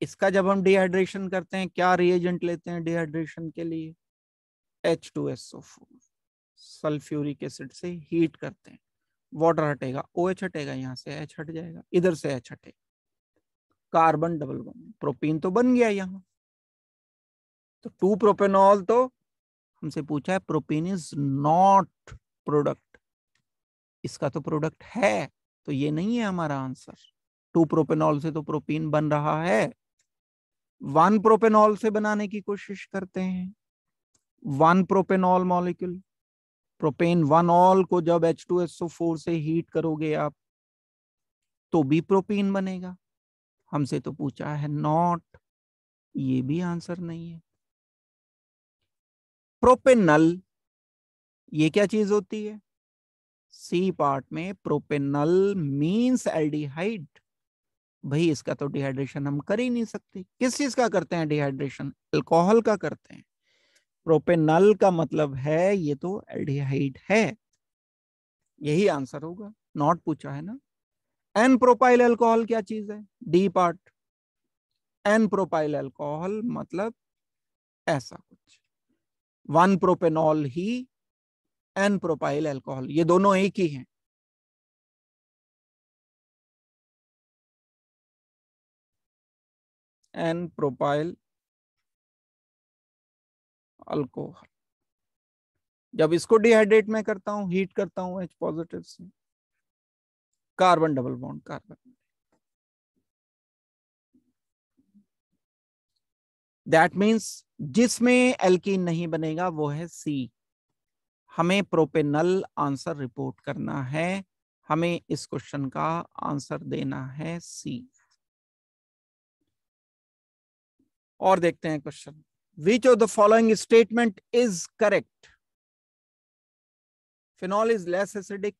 इसका जब हम डिहाइड्रेशन करते हैं, क्या रिएजेंट लेते हैं डिहाइड्रेशन के लिए? H2SO4, सल्फ्यूरिक एसिड से हीट करते हैं, वाटर हटेगा, OH हटेगा, यहाँ से H हट जाएगा, इधर से H हटेगा, कार्बन डबल बॉन्ड, प्रोपीन तो बन गया यहाँ। तो 2 प्रोपेनॉल तो हमसे पूछा है, प्रोपीन इज नॉट प्रोडक्ट, इसका तो प्रोडक्ट है, तो ये नहीं है हमारा आंसर। 2 प्रोपेनॉल से तो प्रोपीन बन रहा है। 1 प्रोपेनॉल से बनाने की कोशिश करते हैं, 1 प्रोपेनॉल मॉलिक्यूल, प्रोपेन 1 ऑल को जब H2SO4 से हीट करोगे आप तो भी प्रोपीन बनेगा। हमसे तो पूछा है नॉट, ये भी आंसर नहीं है। प्रोपेनल, ये क्या चीज होती है? सी पार्ट में प्रोपेनल मींस एल्डिहाइड। भाई इसका तो डिहाइड्रेशन हम कर ही नहीं सकते। किस चीज का करते हैं डिहाइड्रेशन? अल्कोहल का करते हैं। प्रोपेनल का मतलब है ये तो एल्डिहाइड है, यही आंसर होगा। नॉट पूछा है ना। एन प्रोपाइल अल्कोहल क्या चीज है? D part, N propyl alcohol मतलब ऐसा कुछ। 1 प्रोपेनॉल ही एन प्रोपाइल अल्कोहल, ये दोनों एक ही हैं। एन प्रोपाइल अल्कोहल, जब इसको डिहाइड्रेट में करता हूं, हीट करता हूं H पॉजिटिव से, carbon double bond carbon, that means जिसमें एल्कीन नहीं बनेगा वो है सी। हमें प्रोपेनल आंसर रिपोर्ट करना है, हमें इस क्वेश्चन का आंसर देना है सी। और देखते हैं question. Which of the following statement is correct? Phenol is less acidic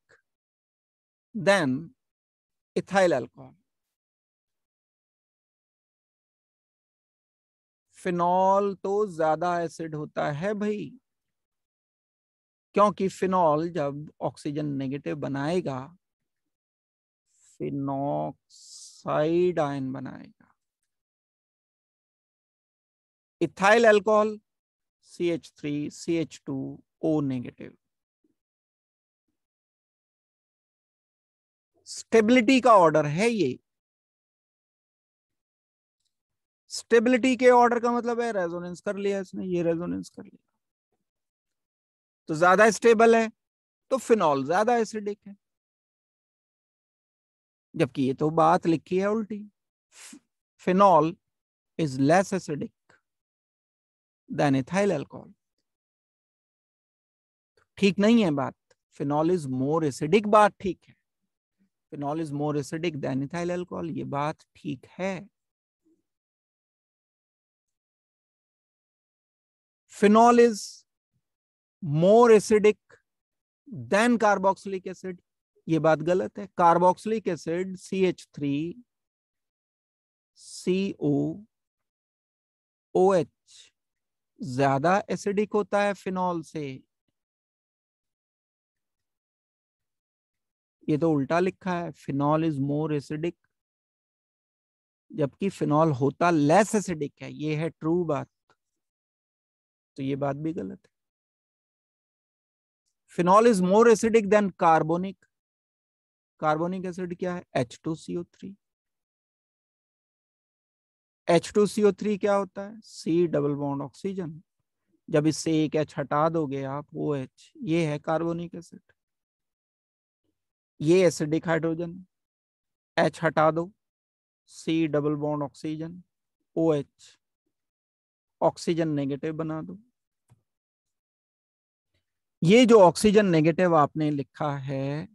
then ethyl alcohol. Phenol तो ज्यादा एसिड होता है भाई, क्योंकि फिनॉल जब ऑक्सीजन नेगेटिव बनाएगा फिनॉक्साइड आयन बनाएगा। Ethyl alcohol CH3 CH2O negative. Stability का ऑर्डर है ये। स्टेबिलिटी के ऑर्डर का मतलब है रेजोनेंस कर लिया इसने, ये रेजोनेंस कर लिया तो ज्यादा स्टेबल है, तो फिनॉल ज्यादा एसिडिक है। जबकि ये तो बात लिखी है उल्टी, phenol is less acidic then ethyl alcohol. ठीक नहीं है बात। फिनॉल इज मोर एसिडिक बात ठीक है, phenol is more acidic then ethyl alcohol ये बात ठीक है। Phenol is more acidic then carboxylic acid ये बात गलत है। कार्बोक्सिलिक एसिड CH3COOH ज्यादा एसिडिक होता है फिनॉल से। ये तो उल्टा लिखा है, फिनॉल इज मोर एसिडिक, जबकि फिनॉल होता लेस एसिडिक है। ये है ट्रू बात, तो ये बात भी गलत है। Phenol is more acidic then carbonic. Carbonic acid क्या है? H2CO3। H2CO3 क्या होता है? C double bond oxygen. जब इससे एक H हटा दोगे आप OH, ये है कार्बोनिक एसिड। ये एसिडिक हाइड्रोजन, H हटा दो, C double bond oxygen, OH, oxygen negative बना दो। ये जो ऑक्सीजन नेगेटिव आपने लिखा है,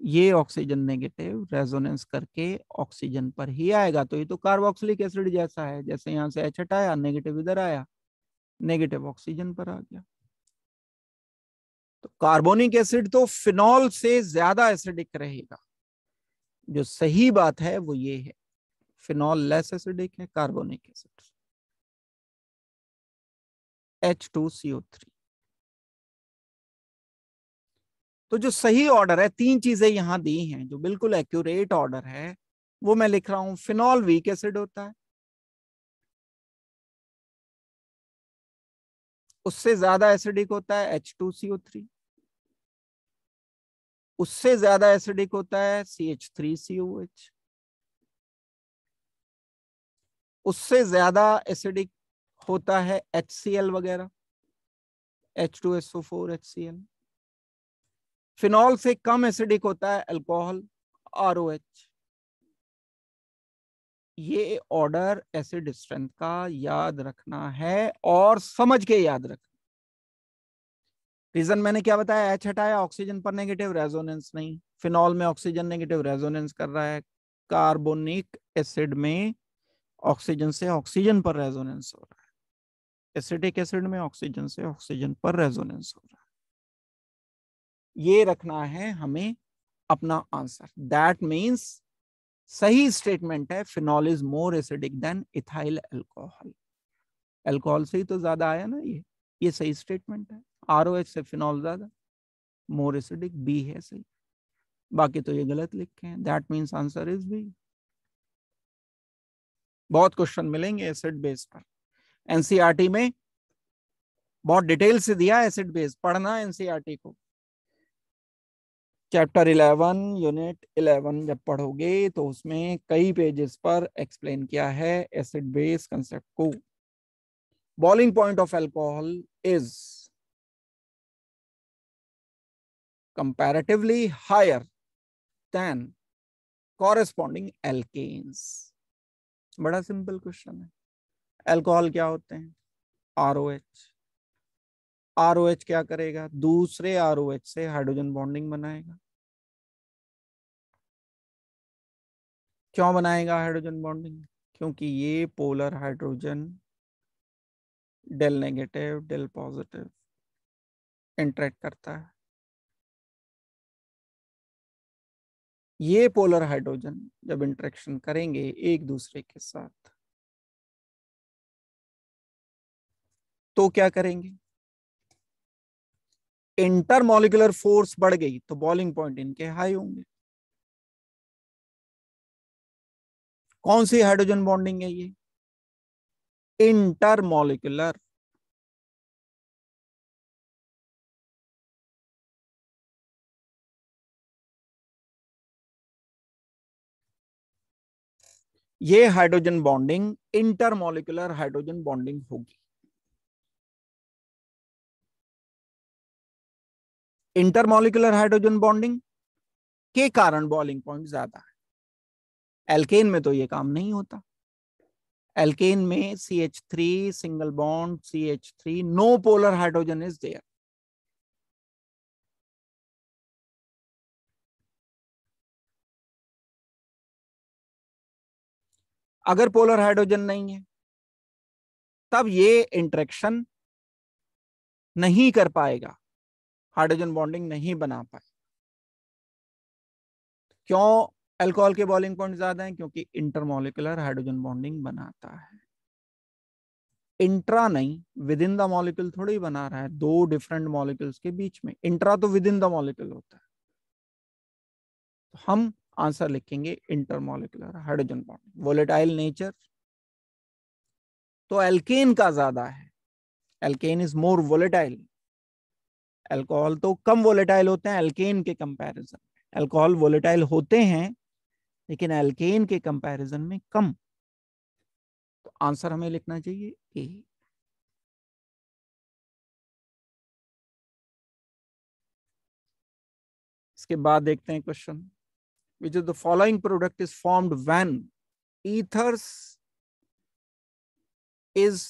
ये ऑक्सीजन नेगेटिव रेजोनेंस करके ऑक्सीजन पर ही आएगा। तो ये तो कार्बोक्सिलिक एसिड जैसा है, जैसे यहां से H हटाया नेगेटिव इधर आया, नेगेटिव ऑक्सीजन पर आ गया। तो कार्बोनिक एसिड तो फिनॉल से ज्यादा एसिडिक रहेगा। जो सही बात है वो ये है, फिनॉल लेस एसिडिक है कार्बोनिक एसिड। H2CO3। तो जो सही ऑर्डर है, तीन चीजें यहां दी हैं जो बिल्कुल एक्यूरेट ऑर्डर है, वो मैं लिख रहा हूं। फिनॉल वीक एसिड होता है, उससे ज्यादा एसिडिक होता है H2CO3, उससे ज्यादा एसिडिक होता है CH3COH, उससे ज्यादा एसिडिक होता है HCl वगैरह, H2SO4 HCl। फिनॉल से कम एसिडिक होता है अल्कोहल, ROH। ये ऑर्डर एसिड स्ट्रेंथ का याद रखना है और समझ के याद रखना। रीजन मैंने क्या बताया? H हटाया, ऑक्सीजन पर नेगेटिव, रेजोनेंस नहीं। फिनॉल में ऑक्सीजन नेगेटिव, रेजोनेंस कर रहा है। कार्बोनिक एसिड में ऑक्सीजन से ऑक्सीजन पर रेजोनेंस हो रहा है। एसिडिक एसिड में ऑक्सीजन से ऑक्सीजन पर रेजोनेंस हो रहा है। ये रखना है हमें अपना आंसर। दैट मीन्स सही स्टेटमेंट है phenol is more acidic then ethyl alcohol. Alcohol से ही तो ज्यादा आया ना ये सही स्टेटमेंट है। ROH से फिनॉल ज्यादा, मोर एसिडिक, बी है सही। बाकी तो ये गलत लिखे हैं। That means answer is B. बहुत क्वेश्चन मिलेंगे एसिड बेस पर। एनसीईआरटी में बहुत डिटेल से दिया एसिड बेस, पढ़ना एनसीईआरटी को। चैप्टर 11 यूनिट 11 जब पढ़ोगे तो उसमें कई पेजेस पर एक्सप्लेन किया है एसिड बेस कंसेप्ट को। Boiling point of alcohol is comparatively higher than corresponding alkanes. बड़ा सिंपल क्वेश्चन है। अल्कोहल क्या होते हैं? ROH। ROH क्या करेगा? दूसरे ROH से हाइड्रोजन बॉन्डिंग बनाएगा। क्यों बनाएगा हाइड्रोजन बॉन्डिंग? क्योंकि ये polar hydrogen del negative del positive interact करता है। ये पोलर हाइड्रोजन जब इंटरेक्शन करेंगे एक दूसरे के साथ तो क्या करेंगे? इंटरमॉलिक्यूलर फोर्स बढ़ गई तो बॉइलिंग पॉइंट इनके हाई होंगे। कौन सी हाइड्रोजन बॉन्डिंग है ये? इंटरमॉलिक्यूलर। ये hydrogen bonding intermolecular hydrogen bonding होगी। इंटरमॉलिक्यूलर हाइड्रोजन बॉन्डिंग के कारण बॉइलिंग पॉइंट ज्यादा है। एल्केन में तो ये काम नहीं होता। एल्केन में CH3 single bond CH3 no polar hydrogen is there. अगर पोलर हाइड्रोजन नहीं है तब ये इंटरेक्शन नहीं कर पाएगा, हाइड्रोजन बॉन्डिंग नहीं बना पाए। क्यों अल्कोहल के बॉइलिंग पॉइंट ज्यादा है? क्योंकि इंटरमॉलिक्यूलर हाइड्रोजन बॉन्डिंग बनाता है। इंट्रा नहीं, विद इन द मॉलिक्यूल थोड़ी बना रहा है, दो डिफरेंट मॉलिक्यूल्स के बीच में। इंट्रा तो विद इन द मॉलिक्यूल होता है। तो हम आंसर लिखेंगे intermolecular hydrogen bonding. Volatile nature तो एल्केन का ज्यादा है। Alkane is more volatile. Alcohol तो कम वोलेटाइल होते हैं एल्केन के कंपैरिजन में। अल्कोहल वोलेटाइल होते हैं लेकिन एल्केन के कंपैरिजन में कम। तो आंसर हमें लिखना चाहिए ए। इसके बाद देखते हैं question. Which is the following product is formed when ethers is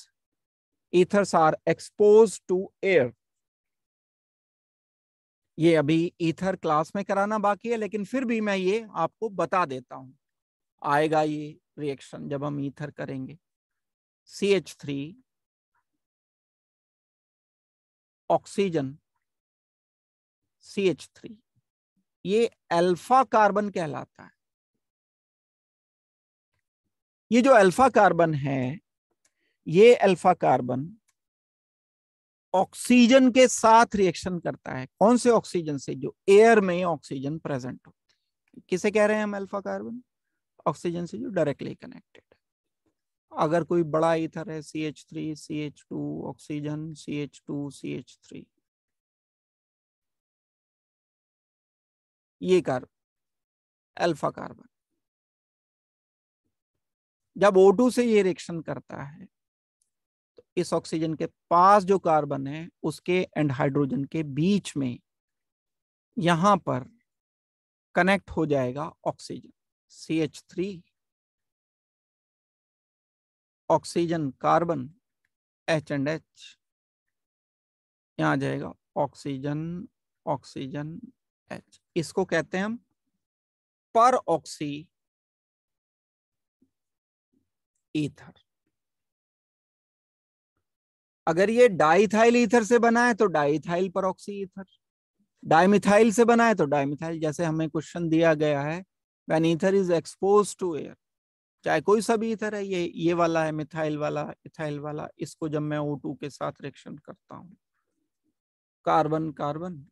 ethers are exposed to air। ये अभी ईथर क्लास में कराना बाकी है लेकिन फिर भी मैं ये आपको बता देता हूं। आएगा ये रिएक्शन जब हम ईथर करेंगे। CH3 ऑक्सीजन CH3 ये अल्फा कार्बन कहलाता है। ये जो अल्फा कार्बन है ये अल्फा कार्बन ऑक्सीजन के साथ रिएक्शन करता है। कौन से ऑक्सीजन से? जो एयर में ऑक्सीजन प्रेजेंट होती है। किसे कह रहे हैं हम अल्फा कार्बन? ऑक्सीजन से जो डायरेक्टली कनेक्टेड है। अगर कोई बड़ा ईथर है CH3 CH2 oxygen CH2 CH3 ये कार्बन अल्फा कार्बन जब O2 से ये रिएक्शन करता है तो इस ऑक्सीजन के पास जो कार्बन है उसके एंड हाइड्रोजन के बीच में यहां पर कनेक्ट हो जाएगा oxygen CH3 oxygen carbon H and H यहां आ जाएगा ऑक्सीजन ऑक्सीजन H। इसको कहते हैं हम पर ऑक्सी ईथर। अगर ये डाइथाइल ईथर से बना है तो डाइथाइल पर ऑक्सी ईथर। डाइमिथाइल से बना है तो डाइमिथाइल। जैसे हमें क्वेश्चन दिया गया है when ether is expose to air, चाहे कोई सा भी ईथर है, ये वाला है मिथाइल वाला इथाइल वाला, इसको जब मैं O2 के साथ रिएक्शन करता हूं carbon carbon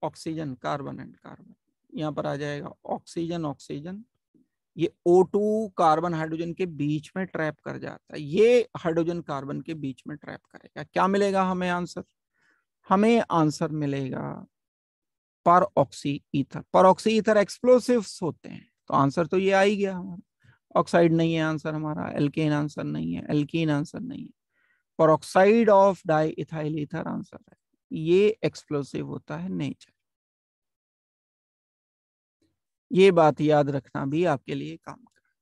oxygen carbon and carbon यहां पर आ जाएगा ऑक्सीजन ऑक्सीजन। ये O2 कार्बन हाइड्रोजन के बीच में ट्रैप कर जाता है। ये हाइड्रोजन कार्बन के बीच में ट्रैप करेगा। क्या मिलेगा हमें आंसर? हमें आंसर मिलेगा पर ऑक्सी ईथर। पर ऑक्सी ईथर एक्सप्लोसिव्स होते हैं तो आंसर तो ये आ ही गया हमारा। ऑक्साइड नहीं है आंसर हमारा। एल्केन आंसर नहीं है। एल्कीन आंसर नहीं है। पर oxide of di ethyl ether answer है। ये एक्सप्लोसिव होता है नेचर। ये बात याद रखना भी आपके लिए काम करेगा।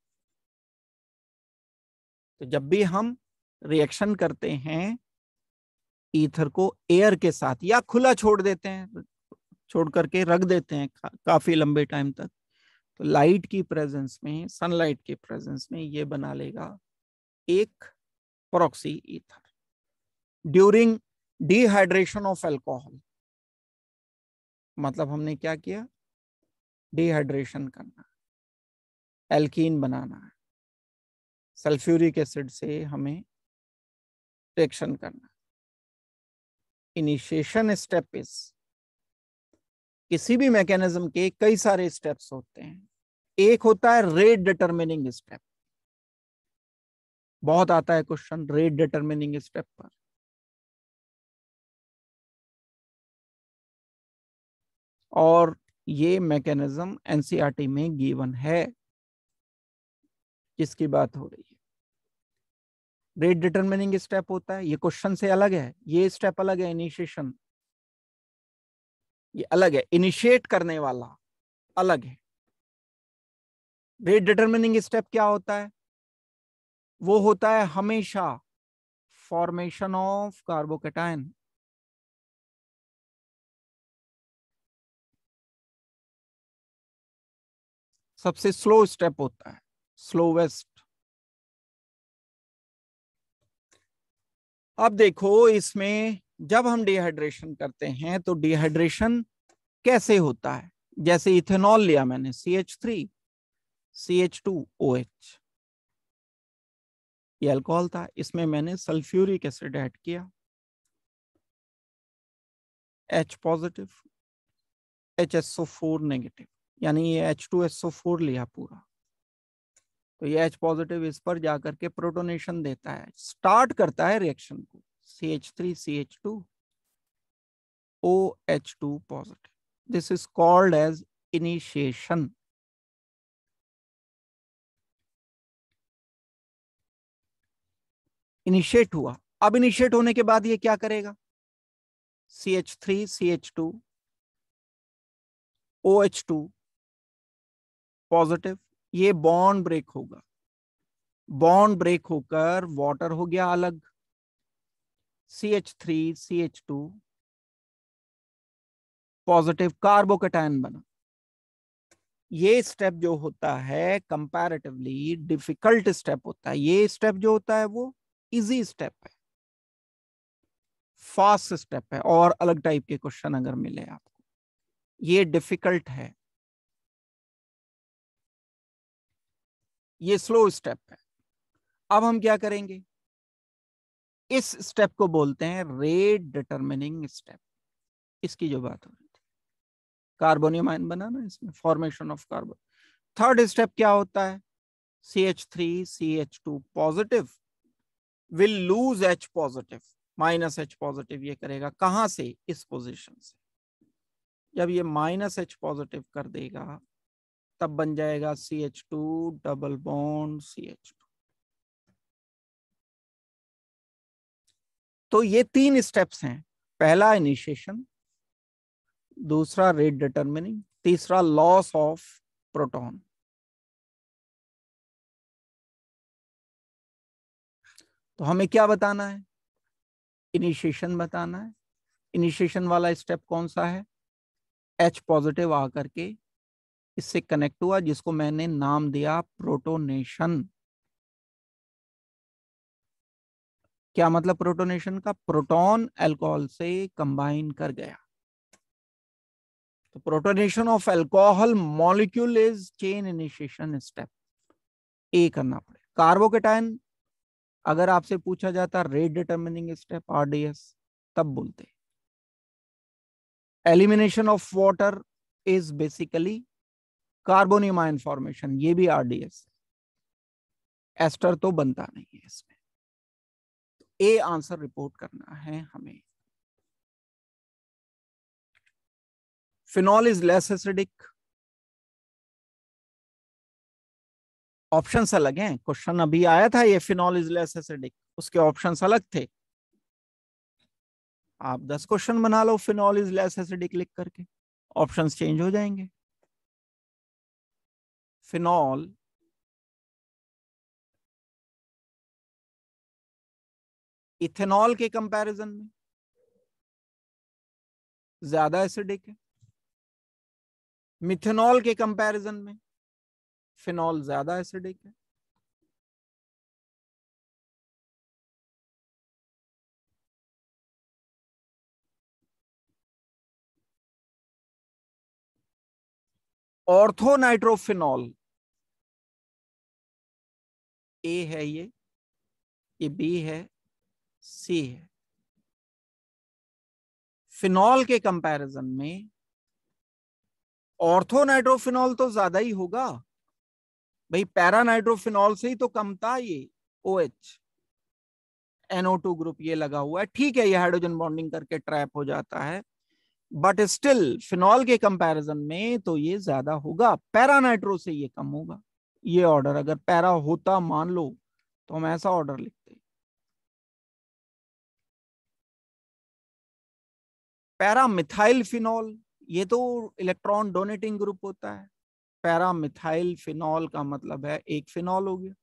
तो जब भी हम रिएक्शन करते हैं ईथर को एयर के साथ या खुला छोड़ देते हैं, छोड़ करके रख देते हैं काफी लंबे टाइम तक, तो लाइट की प्रेजेंस में, सनलाइट के प्रेजेंस में ये बना लेगा एक proxy ether. During dehydration of alcohol, मतलब हमने क्या किया, डिहाइड्रेशन करना, एल्कीन बनाना है, सल्फ्यूरिक एसिड से हमें रिएक्शन करना। इनिशिएशन स्टेप इज, किसी भी मैकेनिज्म के कई सारे स्टेप्स होते हैं। एक होता है रेट डिटरमिनिंग स्टेप, बहुत आता है क्वेश्चन रेट डिटरमिनिंग स्टेप पर। और ये मैकेनिज्म एनसीईआरटी में गिवन है, जिसकी बात हो रही है। रेट डिटरमिनिंग स्टेप होता है, ये क्वेश्चन से अलग है, ये स्टेप अलग है, इनिशिएशन ये अलग है, इनिशिएट करने वाला अलग है। रेट डिटरमिनिंग स्टेप क्या होता है, वो होता है हमेशा फॉर्मेशन ऑफ कार्बोकेटायन। सबसे स्लो स्टेप होता है, स्लोवेस्ट। अब देखो इसमें जब हम डिहाइड्रेशन करते हैं तो डिहाइड्रेशन कैसे होता है, जैसे इथेनॉल लिया मैंने, CH3 CH2OH, ये अल्कोहल था, इसमें मैंने सल्फ्यूरिक एसिड ऐड किया, H पॉजिटिव HSO4 नेगेटिव, यानी ये H2SO4 लिया पूरा, तो ये H पॉजिटिव इस पर जाकर के प्रोटोनेशन देता है, स्टार्ट करता है रिएक्शन को, CH3 CH2 OH2 positive, this is called as initiation. Initiate हुआ, अब इनिशिएट होने के बाद ये क्या करेगा, CH3 CH2 OH2 पॉजिटिव, ये बॉन्ड ब्रेक होगा, बॉन्ड ब्रेक होकर वाटर हो गया अलग, CH3 CH2 पॉजिटिव कार्बोकेटायन बना। ये स्टेप जो होता है कंपैरेटिवली डिफिकल्ट स्टेप होता है, ये स्टेप जो होता है वो इजी स्टेप है, फास्ट स्टेप है, और अलग टाइप के क्वेश्चन अगर मिले आपको, ये डिफिकल्ट है, ये स्लो स्टेप है। अब हम क्या करेंगे, इस स्टेप को बोलते हैं रेट डिटरमिनिंग स्टेप, इसकी जो बात हो रही थी, कार्बोनियम आयन बनाना इसमें, formation of carbon. Third step क्या होता है, CH3 CH2 positive will lose H positive, -H positive ये करेगा, कहां से, इस पोजीशन से। जब ये -H पॉजिटिव कर देगा तब बन जाएगा CH2 डबल बॉन्ड CH2। तो ये 3 स्टेप्स हैं, पहला इनिशिएशन, दूसरा रेट डिटरमिनिंग, तीसरा लॉस ऑफ प्रोटॉन। तो हमें क्या बताना है, इनिशिएशन बताना है। इनिशिएशन वाला स्टेप कौन सा है, H पॉजिटिव आकर के इससे कनेक्ट हुआ, जिसको मैंने नाम दिया प्रोटोनेशन। क्या मतलब प्रोटोनेशन का, प्रोटॉन अल्कोहल से कंबाइन कर गया, तो protonation of alcohol molecule is chain initiation step, ए करना पड़ेगा। कार्बोकेटायन अगर आपसे पूछा जाता रेट डिटरमिनिंग स्टेप RDS, तब बोलते। Elimination of water is basically carbonium ion formation, ये भी RDS, एस्टर तो बनता नहीं है इसमें। ए आंसर रिपोर्ट करना है हमें। Phenol is less acidic, options अलग हैं, क्वेश्चन अभी आया था ये फिनॉल इज लेस एसिडिक, उसके ऑप्शंस अलग थे। आप 10 क्वेश्चन बना लो फिनॉल इज लेस एसिडिक लिख करके, ऑप्शंस चेंज हो जाएंगे। फिनॉल इथेनॉल के कंपैरिजन में ज्यादा एसिडिक है, मिथेनॉल के कंपैरिजन में फिनॉल ज्यादा एसिडिक है। ऑर्थोनाइट्रोफिनॉल ए है, ये बी है, सी है। फिनॉल के कंपैरिजन में ऑर्थोनाइट्रोफिनॉल तो ज्यादा ही होगा भाई, पैरानाइट्रोफिनॉल से ही तो कम था ये OH, NO2 ग्रुप ये लगा हुआ है। ठीक है, ये हाइड्रोजन बॉन्डिंग करके ट्रैप हो जाता है, बट स्टिल फिनॉल के कंपैरिजन में तो ये ज्यादा होगा, पैरानाइट्रो से ये कम होगा। ये ऑर्डर अगर पैरा होता मान लो तो हम ऐसा ऑर्डर लिखते। पैरामिथाइल फिनॉल, ये तो इलेक्ट्रॉन डोनेटिंग ग्रुप होता है। पैरामिथाइल फिनॉल का मतलब है एक फिनॉल हो गया।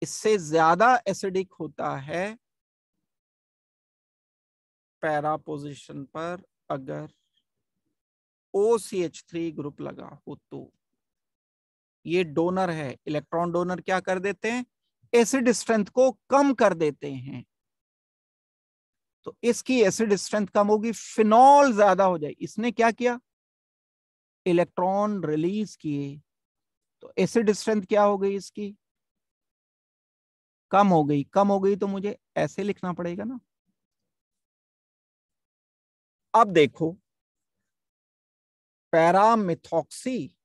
इससे ज्यादा एसिडिक होता है पैरा पोजीशन पर अगर OCH3 ग्रुप लगा हो तो। ये डोनर है, इलेक्ट्रॉन डोनर क्या कर देते हैं, एसिड स्ट्रेंथ को कम कर देते हैं। तो इसकी एसिड स्ट्रेंथ कम होगी, फिनॉल ज्यादा हो जाए। इसने क्या किया, इलेक्ट्रॉन रिलीज किए, तो एसिड स्ट्रेंथ क्या हो गई इसकी, कम हो गई। कम हो गई तो मुझे ऐसे लिखना पड़ेगा ना। अब देखो, पैरामिथॉक्सी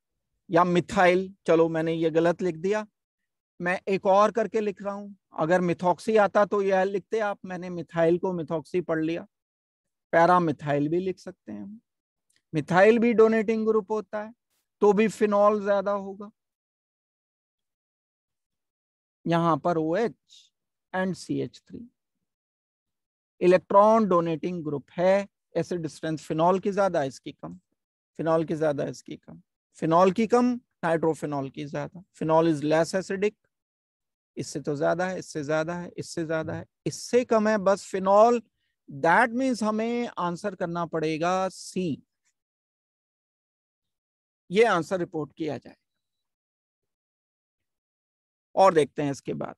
या मिथाइल, चलो मैंने ये गलत लिख दिया, मैं एक और करके लिख रहा हूं। अगर मिथॉक्सी आता तो यह लिखते आप, मैंने मिथाइल को मिथॉक्सी पढ़ लिया। पैरामिथाइल भी लिख सकते हैं हम। मिथाइल भी डोनेटिंग ग्रुप होता है, तो भी फिनॉल ज्यादा होगा। यहां पर OH and CH3 electron donating group है, एसिड स्ट्रेंथ फिनॉल की ज्यादा, इसकी कम। फिनॉल की ज्यादा, इसकी कम। फिनॉल की कम, नाइट्रोफिनॉल की ज्यादा। फिनॉल इज लेस एसिडिक, इससे तो ज्यादा है, इससे ज्यादा है, इससे ज्यादा है, इससे कम है, बस फिनॉल। दैट मीन्स हमें आंसर करना पड़ेगा C। ये आंसर रिपोर्ट किया जाए। और देखते हैं इसके बाद,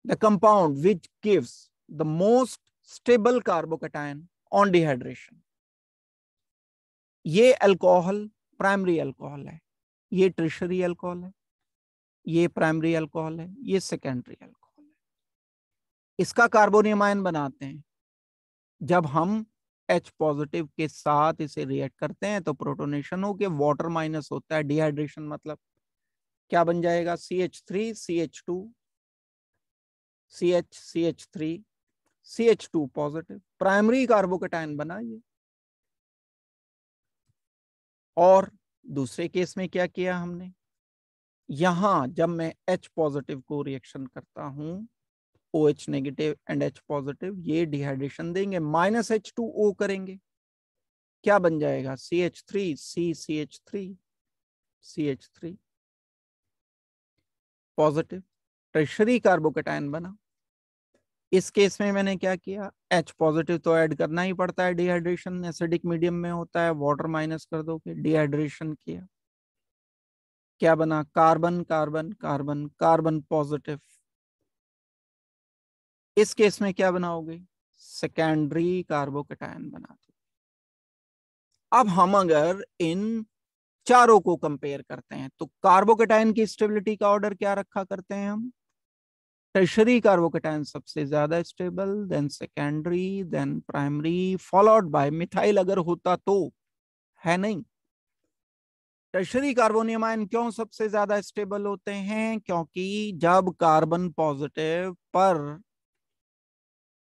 the compound which gives the most stable carbocation on dehydration. ये अल्कोहल प्राइमरी अल्कोहल है, ये टर्शियरी अल्कोहल है, ये प्राइमरी अल्कोहल है, ये सेकेंडरी अल्कोहल है। इसका कार्बोनियम आयन बनाते हैं जब हम H पॉजिटिव के साथ इसे रिएक्ट करते हैं तो प्रोटोनेशन हो के वाटर माइनस होता है, डिहाइड्रेशन मतलब क्या बन जाएगा, CH3 CH2 CH CH3 CH2 positive, primary carbocation बना ये। और दूसरे केस में क्या किया हमने, यहां जब मैं H पॉजिटिव को रिएक्शन करता हूं, OH negative and H positive, ये डिहाइड्रेशन देंगे, -H2O करेंगे, क्या बन जाएगा, CH3 CH3 CH3 positive, tertiary carbocation बना। इस केस में मैंने क्या किया, H पॉजिटिव तो ऐड करना ही पड़ता है, डिहाइड्रेशन एसिडिक मीडियम में होता है, वाटर माइनस कर दो, डिहाइड्रेशन किया, क्या बना, carbon carbon carbon carbon positive. इस केस में क्या बनाओगे, सेकेंडरी कार्बोकैटायन बना दो। अब हम अगर इन चारों को कंपेयर करते हैं तो कार्बोकैटायन की स्टेबिलिटी का ऑर्डर क्या रखा करते हैं हम, टर्शियरी कार्बोकैटायन सबसे ज्यादा stable, then secondary, then primary, followed by methyl अगर होता तो, है नहीं। टर्शियरी कार्बोनियम आयन क्यों सबसे ज्यादा स्टेबल होते हैं, क्योंकि जब कार्बन पॉजिटिव पर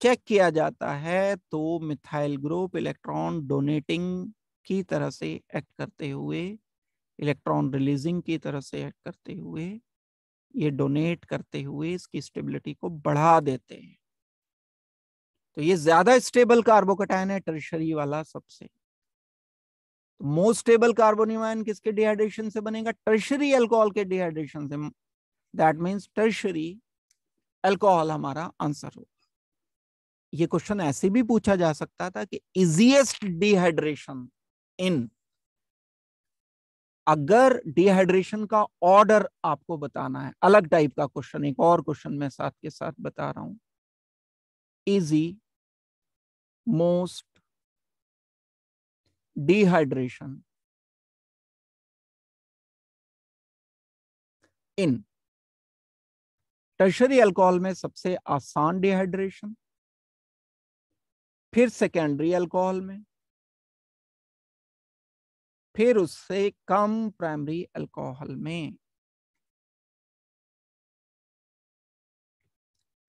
चेक किया जाता है तो मिथाइल ग्रुप इलेक्ट्रॉन डोनेटिंग की तरह से एक्ट करते हुए, इलेक्ट्रॉन रिलीजिंग की तरह से एक्ट करते हुए, ये डोनेट करते हुए इसकी स्टेबिलिटी को बढ़ा देते हैं। तो ये ज्यादा स्टेबल कार्बोकैटायन है टर्शियरी वाला सबसे। तो मोस्ट स्टेबल कार्बोनियम आयन किसके डिहाइड्रेशन से बनेगा, टर्शियरी अल्कोहल के डिहाइड्रेशन से। दैट मींस टर्शियरी अल्कोहल हमारा आंसर होगा। ये क्वेश्चन ऐसे भी पूछा जा सकता था कि इजीएस्ट डिहाइड्रेशन इन, अगर डिहाइड्रेशन का ऑर्डर आपको बताना है, अलग टाइप का क्वेश्चन, एक और क्वेश्चन मैं साथ के साथ बता रहा हूं, इजी मोस्ट डिहाइड्रेशन इन, टर्शरी अल्कोहल में सबसे आसान डिहाइड्रेशन, फिर सेकेंडरी अल्कोहल में, फिर उससे कम प्राइमरी अल्कोहल में।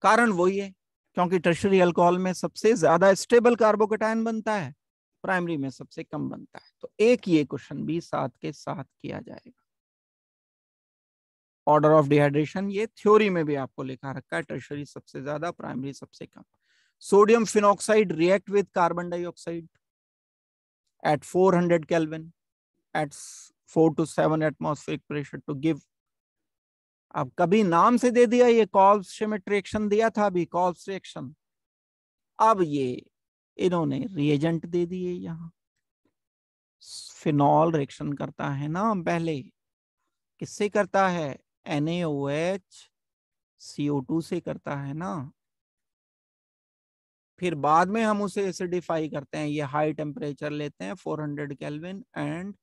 कारण वही है, क्योंकि टर्शरी अल्कोहल में सबसे ज्यादा स्टेबल कार्बोकेटायन बनता है, प्राइमरी में सबसे कम बनता है। तो एक ये क्वेश्चन भी साथ के साथ किया जाएगा। ऑर्डर ऑफ डिहाइड्रेशन ये थ्योरी में भी आपको लिखा रखा है, टर्शरी सबसे ज्यादा, प्राइमरी सबसे कम। Sodium phenoxide react with carbon dioxide at 400 Kelvin at 4 to 7 atmospheric pressure to give, अब कभी नाम से दे दिया, ये कॉल्स शेमेट रिएक्शन दिया था अभी, कॉल्स रिएक्शन, अब ये इन्होंने रिएजेंट दे दिए। यहां फिनॉल रिएक्शन करता है ना, पहले किससे करता है, NaOH CO2 से करता है ना, फिर बाद में हम उसे एसिडिफाई करते हैं, ये हाई टेम्परेचर लेते हैं 400 kelvin and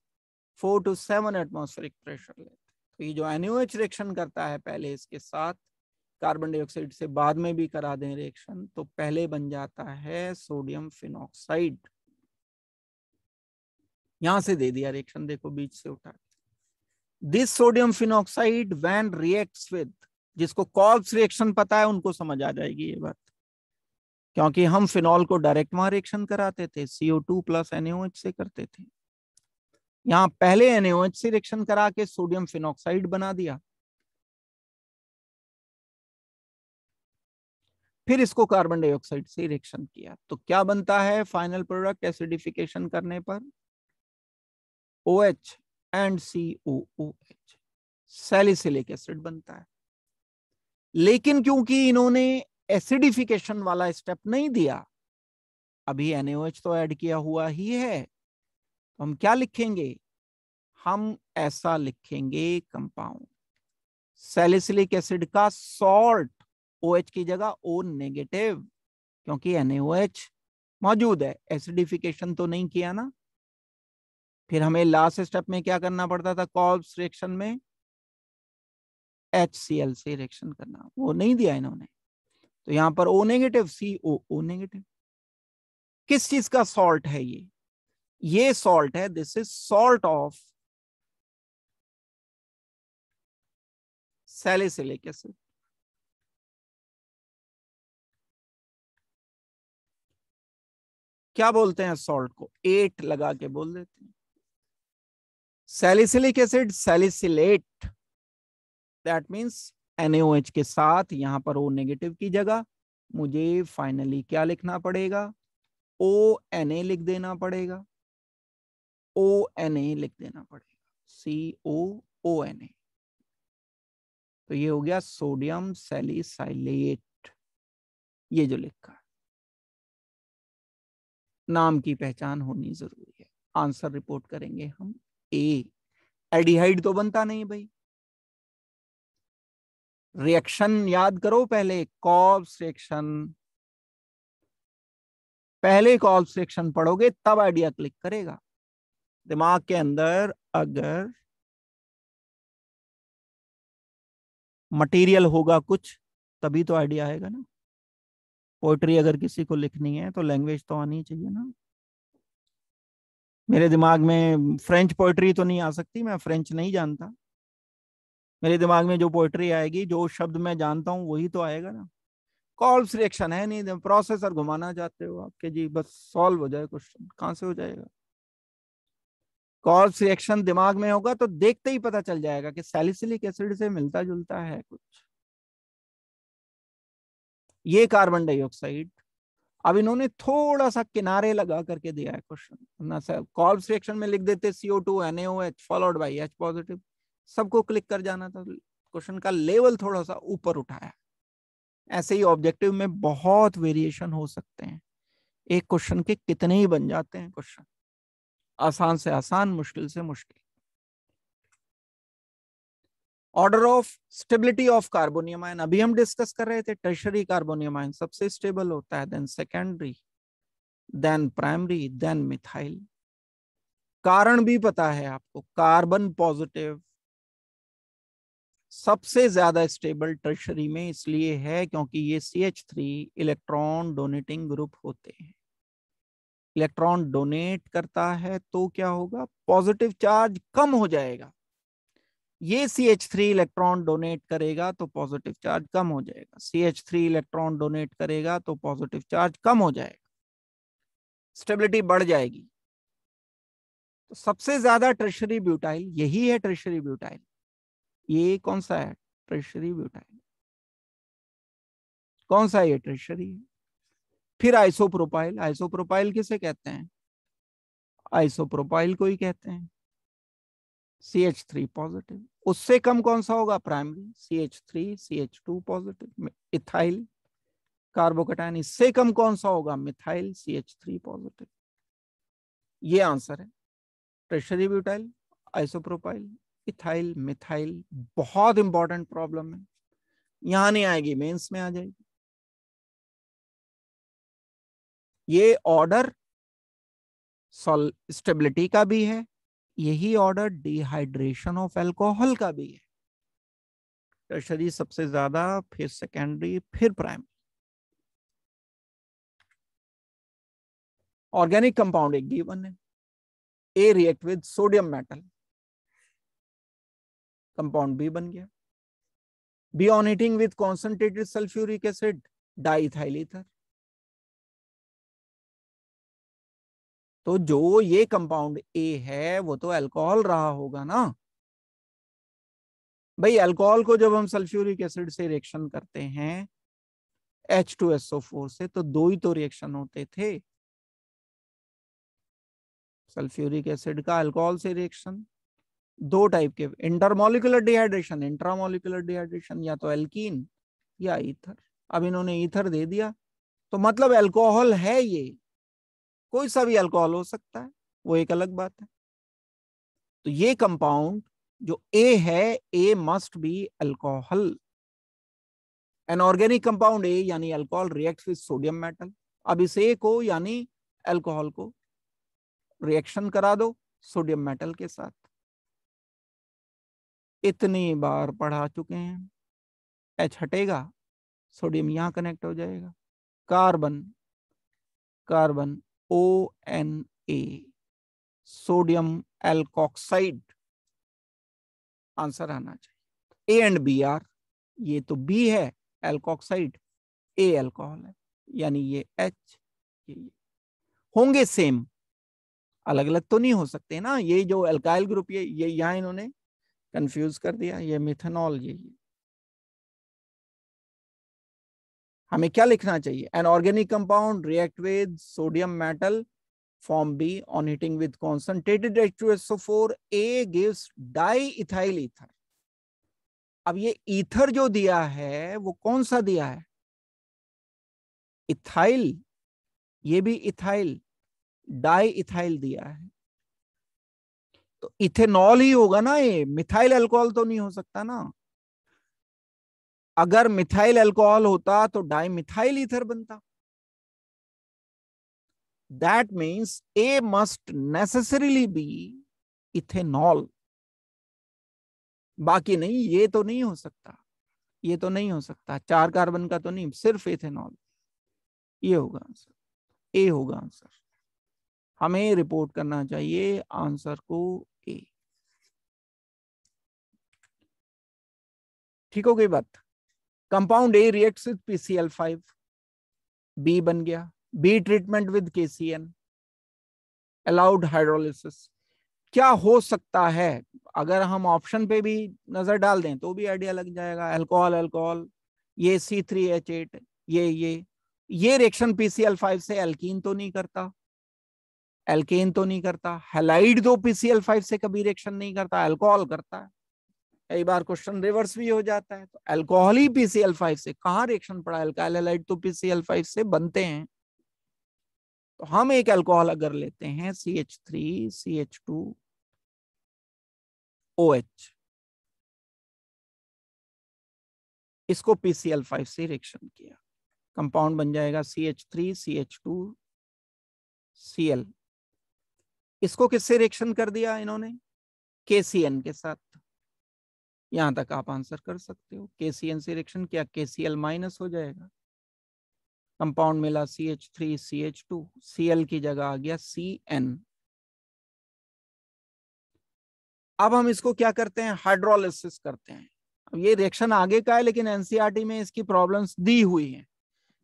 4 to 7 atmospheric pressure लेते हैं। तो ये जो NaOH रिएक्शन करता है पहले इसके साथ कार्बन डाइऑक्साइड से, बाद में भी करा दें रिएक्शन, तो पहले बन जाता है सोडियम फिनॉक्साइड। यहां से दे दिया रिएक्शन, देखो बीच से उठा, this sodium phenoxide when reacts with, जिसको कॉल्स रिएक्शन पता है उनको समझ आ जाएगी ये बात, क्योंकि हम फिनॉल को डायरेक्ट वहां रिएक्शन कराते थे, CO2 प्लस NaOH से करते थे। यहां पहले NaOH से रिएक्शन करा के सोडियम फिनॉक्साइड बना दिया, फिर इसको कार्बन डाइऑक्साइड से रिएक्शन किया, तो क्या बनता है फाइनल प्रोडक्ट एसिडिफिकेशन करने पर, OH and COOH, salicylic acid बनता है। लेकिन क्योंकि इन्होंने एसिडिफिकेशन वाला स्टेप नहीं दिया, अभी NaOH तो ऐड किया हुआ ही है, तो हम क्या लिखेंगे, हम ऐसा लिखेंगे कंपाउंड सैलिसिलिक एसिड का सॉल्ट, OH की जगह O नेगेटिव, क्योंकि NaOH मौजूद है, एसिडिफिकेशन तो नहीं किया ना। फिर हमें लास्ट स्टेप में क्या करना पड़ता था, कॉल्स रिएक्शन में HCl से रिएक्शन करना, वो नहीं दिया इन्होंने, तो यहां पर O नेगेटिव COO नेगेटिव। किस चीज का सॉल्ट है ये सॉल्ट है, this is salt of salicylic acid. क्या बोलते हैं सॉल्ट को, 8 लगा के बोल देते हैं, salicylic acid salicylate, that means NaOH के साथ यहां पर O नेगेटिव की जगह मुझे फाइनली क्या लिखना पड़ेगा, ONa लिख देना पड़ेगा, ONa लिख देना पड़ेगा, COONA। तो ये हो गया सोडियम सैलिसाइलेट, ये जो लिखा है, नाम की पहचान होनी जरूरी है। आंसर रिपोर्ट करेंगे हम ए। एल्डिहाइड तो बनता नहीं भाई, रिएक्शन याद करो पहले, कॉल्स रिएक्शन, पहले कॉल्स रिएक्शन पढ़ोगे तब आइडिया क्लिक करेगा दिमाग के अंदर। अगर मटेरियल होगा कुछ तभी तो आइडिया आएगा ना। पोएट्री अगर किसी को लिखनी है तो लैंग्वेज तो आनी चाहिए ना। मेरे दिमाग में फ्रेंच पोएट्री तो नहीं आ सकती, मैं फ्रेंच नहीं जानता, मेरे दिमाग में जो पोएट्री आएगी, जो शब्द मैं जानता हूं वही तो आएगा ना। कॉल्स रिएक्शन है नहीं, प्रोसेसर घुमाना चाहते हो आपके जी, बस सॉल्व हो जाए क्वेश्चन, कहां से हो जाएगा। कॉल्स रिएक्शन दिमाग में होगा तो देखते ही पता चल जाएगा कि सैलिसिलिक एसिड से मिलता जुलता है कुछ। ये कार्बन डाइऑक्साइड, अब इन्होंने थोड़ा सा किनारे लगा करके दिया है क्वेश्चन ना सर, कॉल्स रिएक्शन में लिख देते CO2 NaOH followed by H positive, सबको क्लिक कर जाना था। क्वेश्चन का लेवल थोड़ा सा ऊपर उठाया, ऐसे ही ऑब्जेक्टिव में बहुत वेरिएशन हो सकते हैं, एक क्वेश्चन के कितने ही बन जाते हैं क्वेश्चन, आसान से आसान, मुश्किल से मुश्किल। Order of stability of carbonium ion, अभी हम डिस्कस कर रहे थे टर्शरी कार्बोनियम आयन सबसे स्टेबल होता है, then secondary, then primary, then methyl. कारण भी पता है आपको, कार्बन पॉजिटिव सबसे ज्यादा स्टेबल टर्शरी में इसलिए है क्योंकि ये CH3 इलेक्ट्रॉन डोनेटिंग ग्रुप होते हैं। इलेक्ट्रॉन डोनेट करता है तो क्या होगा, पॉजिटिव चार्ज कम हो जाएगा। ये CH3 इलेक्ट्रॉन डोनेट करेगा तो पॉजिटिव चार्ज कम हो जाएगा, CH3 इलेक्ट्रॉन डोनेट करेगा तो पॉजिटिव चार्ज कम हो जाएगा, स्टेबिलिटी बढ़ जाएगी। तो सबसे ज्यादा टर्शरी ब्यूटाइल यही है, टर्शरी ब्यूटाइल। ये कौन सा है, टर्शरी ब्यूटाइल, कौन सा ये टर्शरी है। फिर आइसोप्रोपाइल, आइसोप्रोपाइल किसे कहते हैं, आइसोप्रोपाइल को ही कहते हैं, CH3 पॉजिटिव। उससे कम कौन सा होगा, primary, CH3 CH2 positive. Ethyl carbocation, इससे कम कौन सा होगा, मिथाइल CH3 पॉजिटिव। ये आंसर है, tertiary butyl, isopropyl, ethyl, methyl. बहुत इंपॉर्टेंट प्रॉब्लम है, यहां नहीं आएगी, मेंस में आ जाएगी। ये ऑर्डर स्टेबिलिटी का भी है, यही ऑर्डर डिहाइड्रेशन ऑफ अल्कोहल का भी है। टर्शरी सबसे ज्यादा, फिर सेकेंडरी, फिर प्राइमरी। ऑर्गेनिक कंपाउंड एक गिवन है, A react with sodium metal, compound B बन गया। B on heating with concentrated sulphuric acid, diethyl ether. तो जो ये कंपाउंड ए है वो तो अल्कोहल रहा होगा ना भाई। अल्कोहल को जब हम सल्फ्यूरिक एसिड से रिएक्शन करते हैं H2SO4 से, तो दो ही तो रिएक्शन होते थे, सल्फ्यूरिक एसिड का अल्कोहल से रिएक्शन, दो टाइप के, इंटरमोलिकुलर डिहाइड्रेशन, इंट्रामोलिकुलर डिहाइड्रेशन, या तो एल्कीन या ईथर। अब इन्होंने ईथर दे दिया तो मतलब अल्कोहल है, ये कोई सा भी अल्कोहल हो सकता है, वो एक अलग बात है। तो ये कंपाउंड जो ए है, A must be alcohol. An organic compound A यानी alcohol reacts with sodium metal. अब इस ए को यानी अल्कोहल को रिएक्शन करा दो सोडियम मेटल के साथ। इतनी बार पढ़ा चुके हैं, H हटेगा, सोडियम यहां कनेक्ट हो जाएगा, carbon carbon ONA, sodium alkoxide answer आना चाहिए। A एंड B आर, ये तो B है एल्कोक्साइड, A अल्कोहल है, यानी ये H, ये होंगे सेम, अलग अलग तो नहीं हो सकते ना। ये जो अल्काइल ग्रुप, ये यहां इन्होंने कंफ्यूज कर दिया, ये मिथेनॉल, ये हमें क्या लिखना चाहिए, N organic compound react with sodium metal, form B on heating with concentrated H2SO4, A gives diethyl ether. अब ये ईथर जो दिया है वो कौन सा दिया है, इथाइल, ये भी इथाइल, डाइइथाइल दिया है, तो इथेनॉल ही होगा ना ये, मिथाइल अल्कोहल तो नहीं हो सकता ना। अगर मिथाइल अल्कोहल होता तो डाई मिथाइल ईथर बनता। That means A must necessarily B ethanol, बाकी नहीं, ये तो नहीं हो सकता, ये तो नहीं हो सकता, 4 कार्बन का तो नहीं, सिर्फ इथेनॉल। ये होगा आंसर, ए होगा आंसर। हमें रिपोर्ट करना चाहिए आंसर को ए। ठीक हो गई बात। Compound A reacts with PCl5, B बन गया, B treatment with KCN, allowed hydrolysis. क्या हो सकता है, अगर हम ऑप्शन पे भी नजर डाल दें तो भी आइडिया लग जाएगा। अल्कोहल अल्कोहल, ये C3H8, ये रिएक्शन PCl5 से एल्कीन तो नहीं करता, एल्केन तो नहीं करता, हैलाइड तो PCl5 से कभी रिएक्शन नहीं करता, अल्कोहल करता है। कई बार क्वेश्चन रिवर्स भी हो जाता है। तो अल्कोहल ही PCl5 से, कहाँ रिएक्शन पड़ा, अल्काइल हैलाइड तो PCl5 से बनते हैं। तो हम एक अल्कोहल अगर लेते हैं CH3CH2OH, इसको PCl5 से रिएक्शन किया, कंपाउंड बन जाएगा CH3CH2Cl। इसको किससे रिएक्शन कर दिया इन्होंने, KCN के साथ। यहां तक आप आंसर कर सकते हो। KCN से रिएक्शन किया, KCl माइनस हो जाएगा, कंपाउंड मिला CH3CH2, Cl की जगह आ गया CN। अब हम इसको क्या करते हैं, हाइड्रोलिसिस करते हैं। अब ये रिएक्शन आगे का है, लेकिन एनसीईआरटी में इसकी प्रॉब्लम्स दी हुई हैं।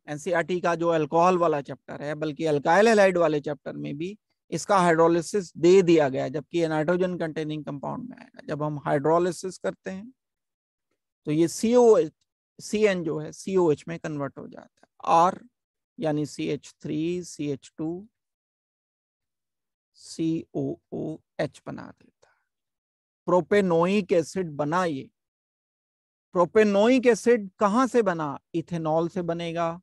एनसीईआरटी का जो अल्कोहल वाला चैप्टर है, बल्कि अल्काइल हैलाइड वाले चैप्टर में भी इसका हाइड्रोलिसिस दे दिया गया है, जबकि ये नाइट्रोजन कंटेनिंग कंपाउंड में आएगा। जब हम हाइड्रोलिसिस करते हैं तो ये CN जो है COH में कन्वर्ट हो जाता है, R यानी CH3CH2COOH बना देता है। प्रोपेनोइक एसिड बना। ये प्रोपेनोइक एसिड कहां से बना, इथेनॉल से बनेगा,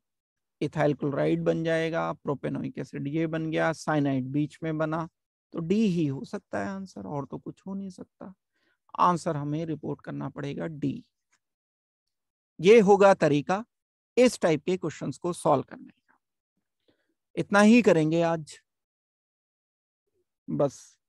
इथाइल क्लोराइड बन जाएगा, प्रोपेनोइक एसिड ये बन गया, साइनाइड बीच में बना। तो डी ही हो सकता है आंसर, और तो कुछ हो नहीं सकता। आंसर हमें रिपोर्ट करना पड़ेगा डी। ये होगा तरीका इस टाइप के क्वेश्चंस को सॉल्व करने का। इतना ही करेंगे आज, बस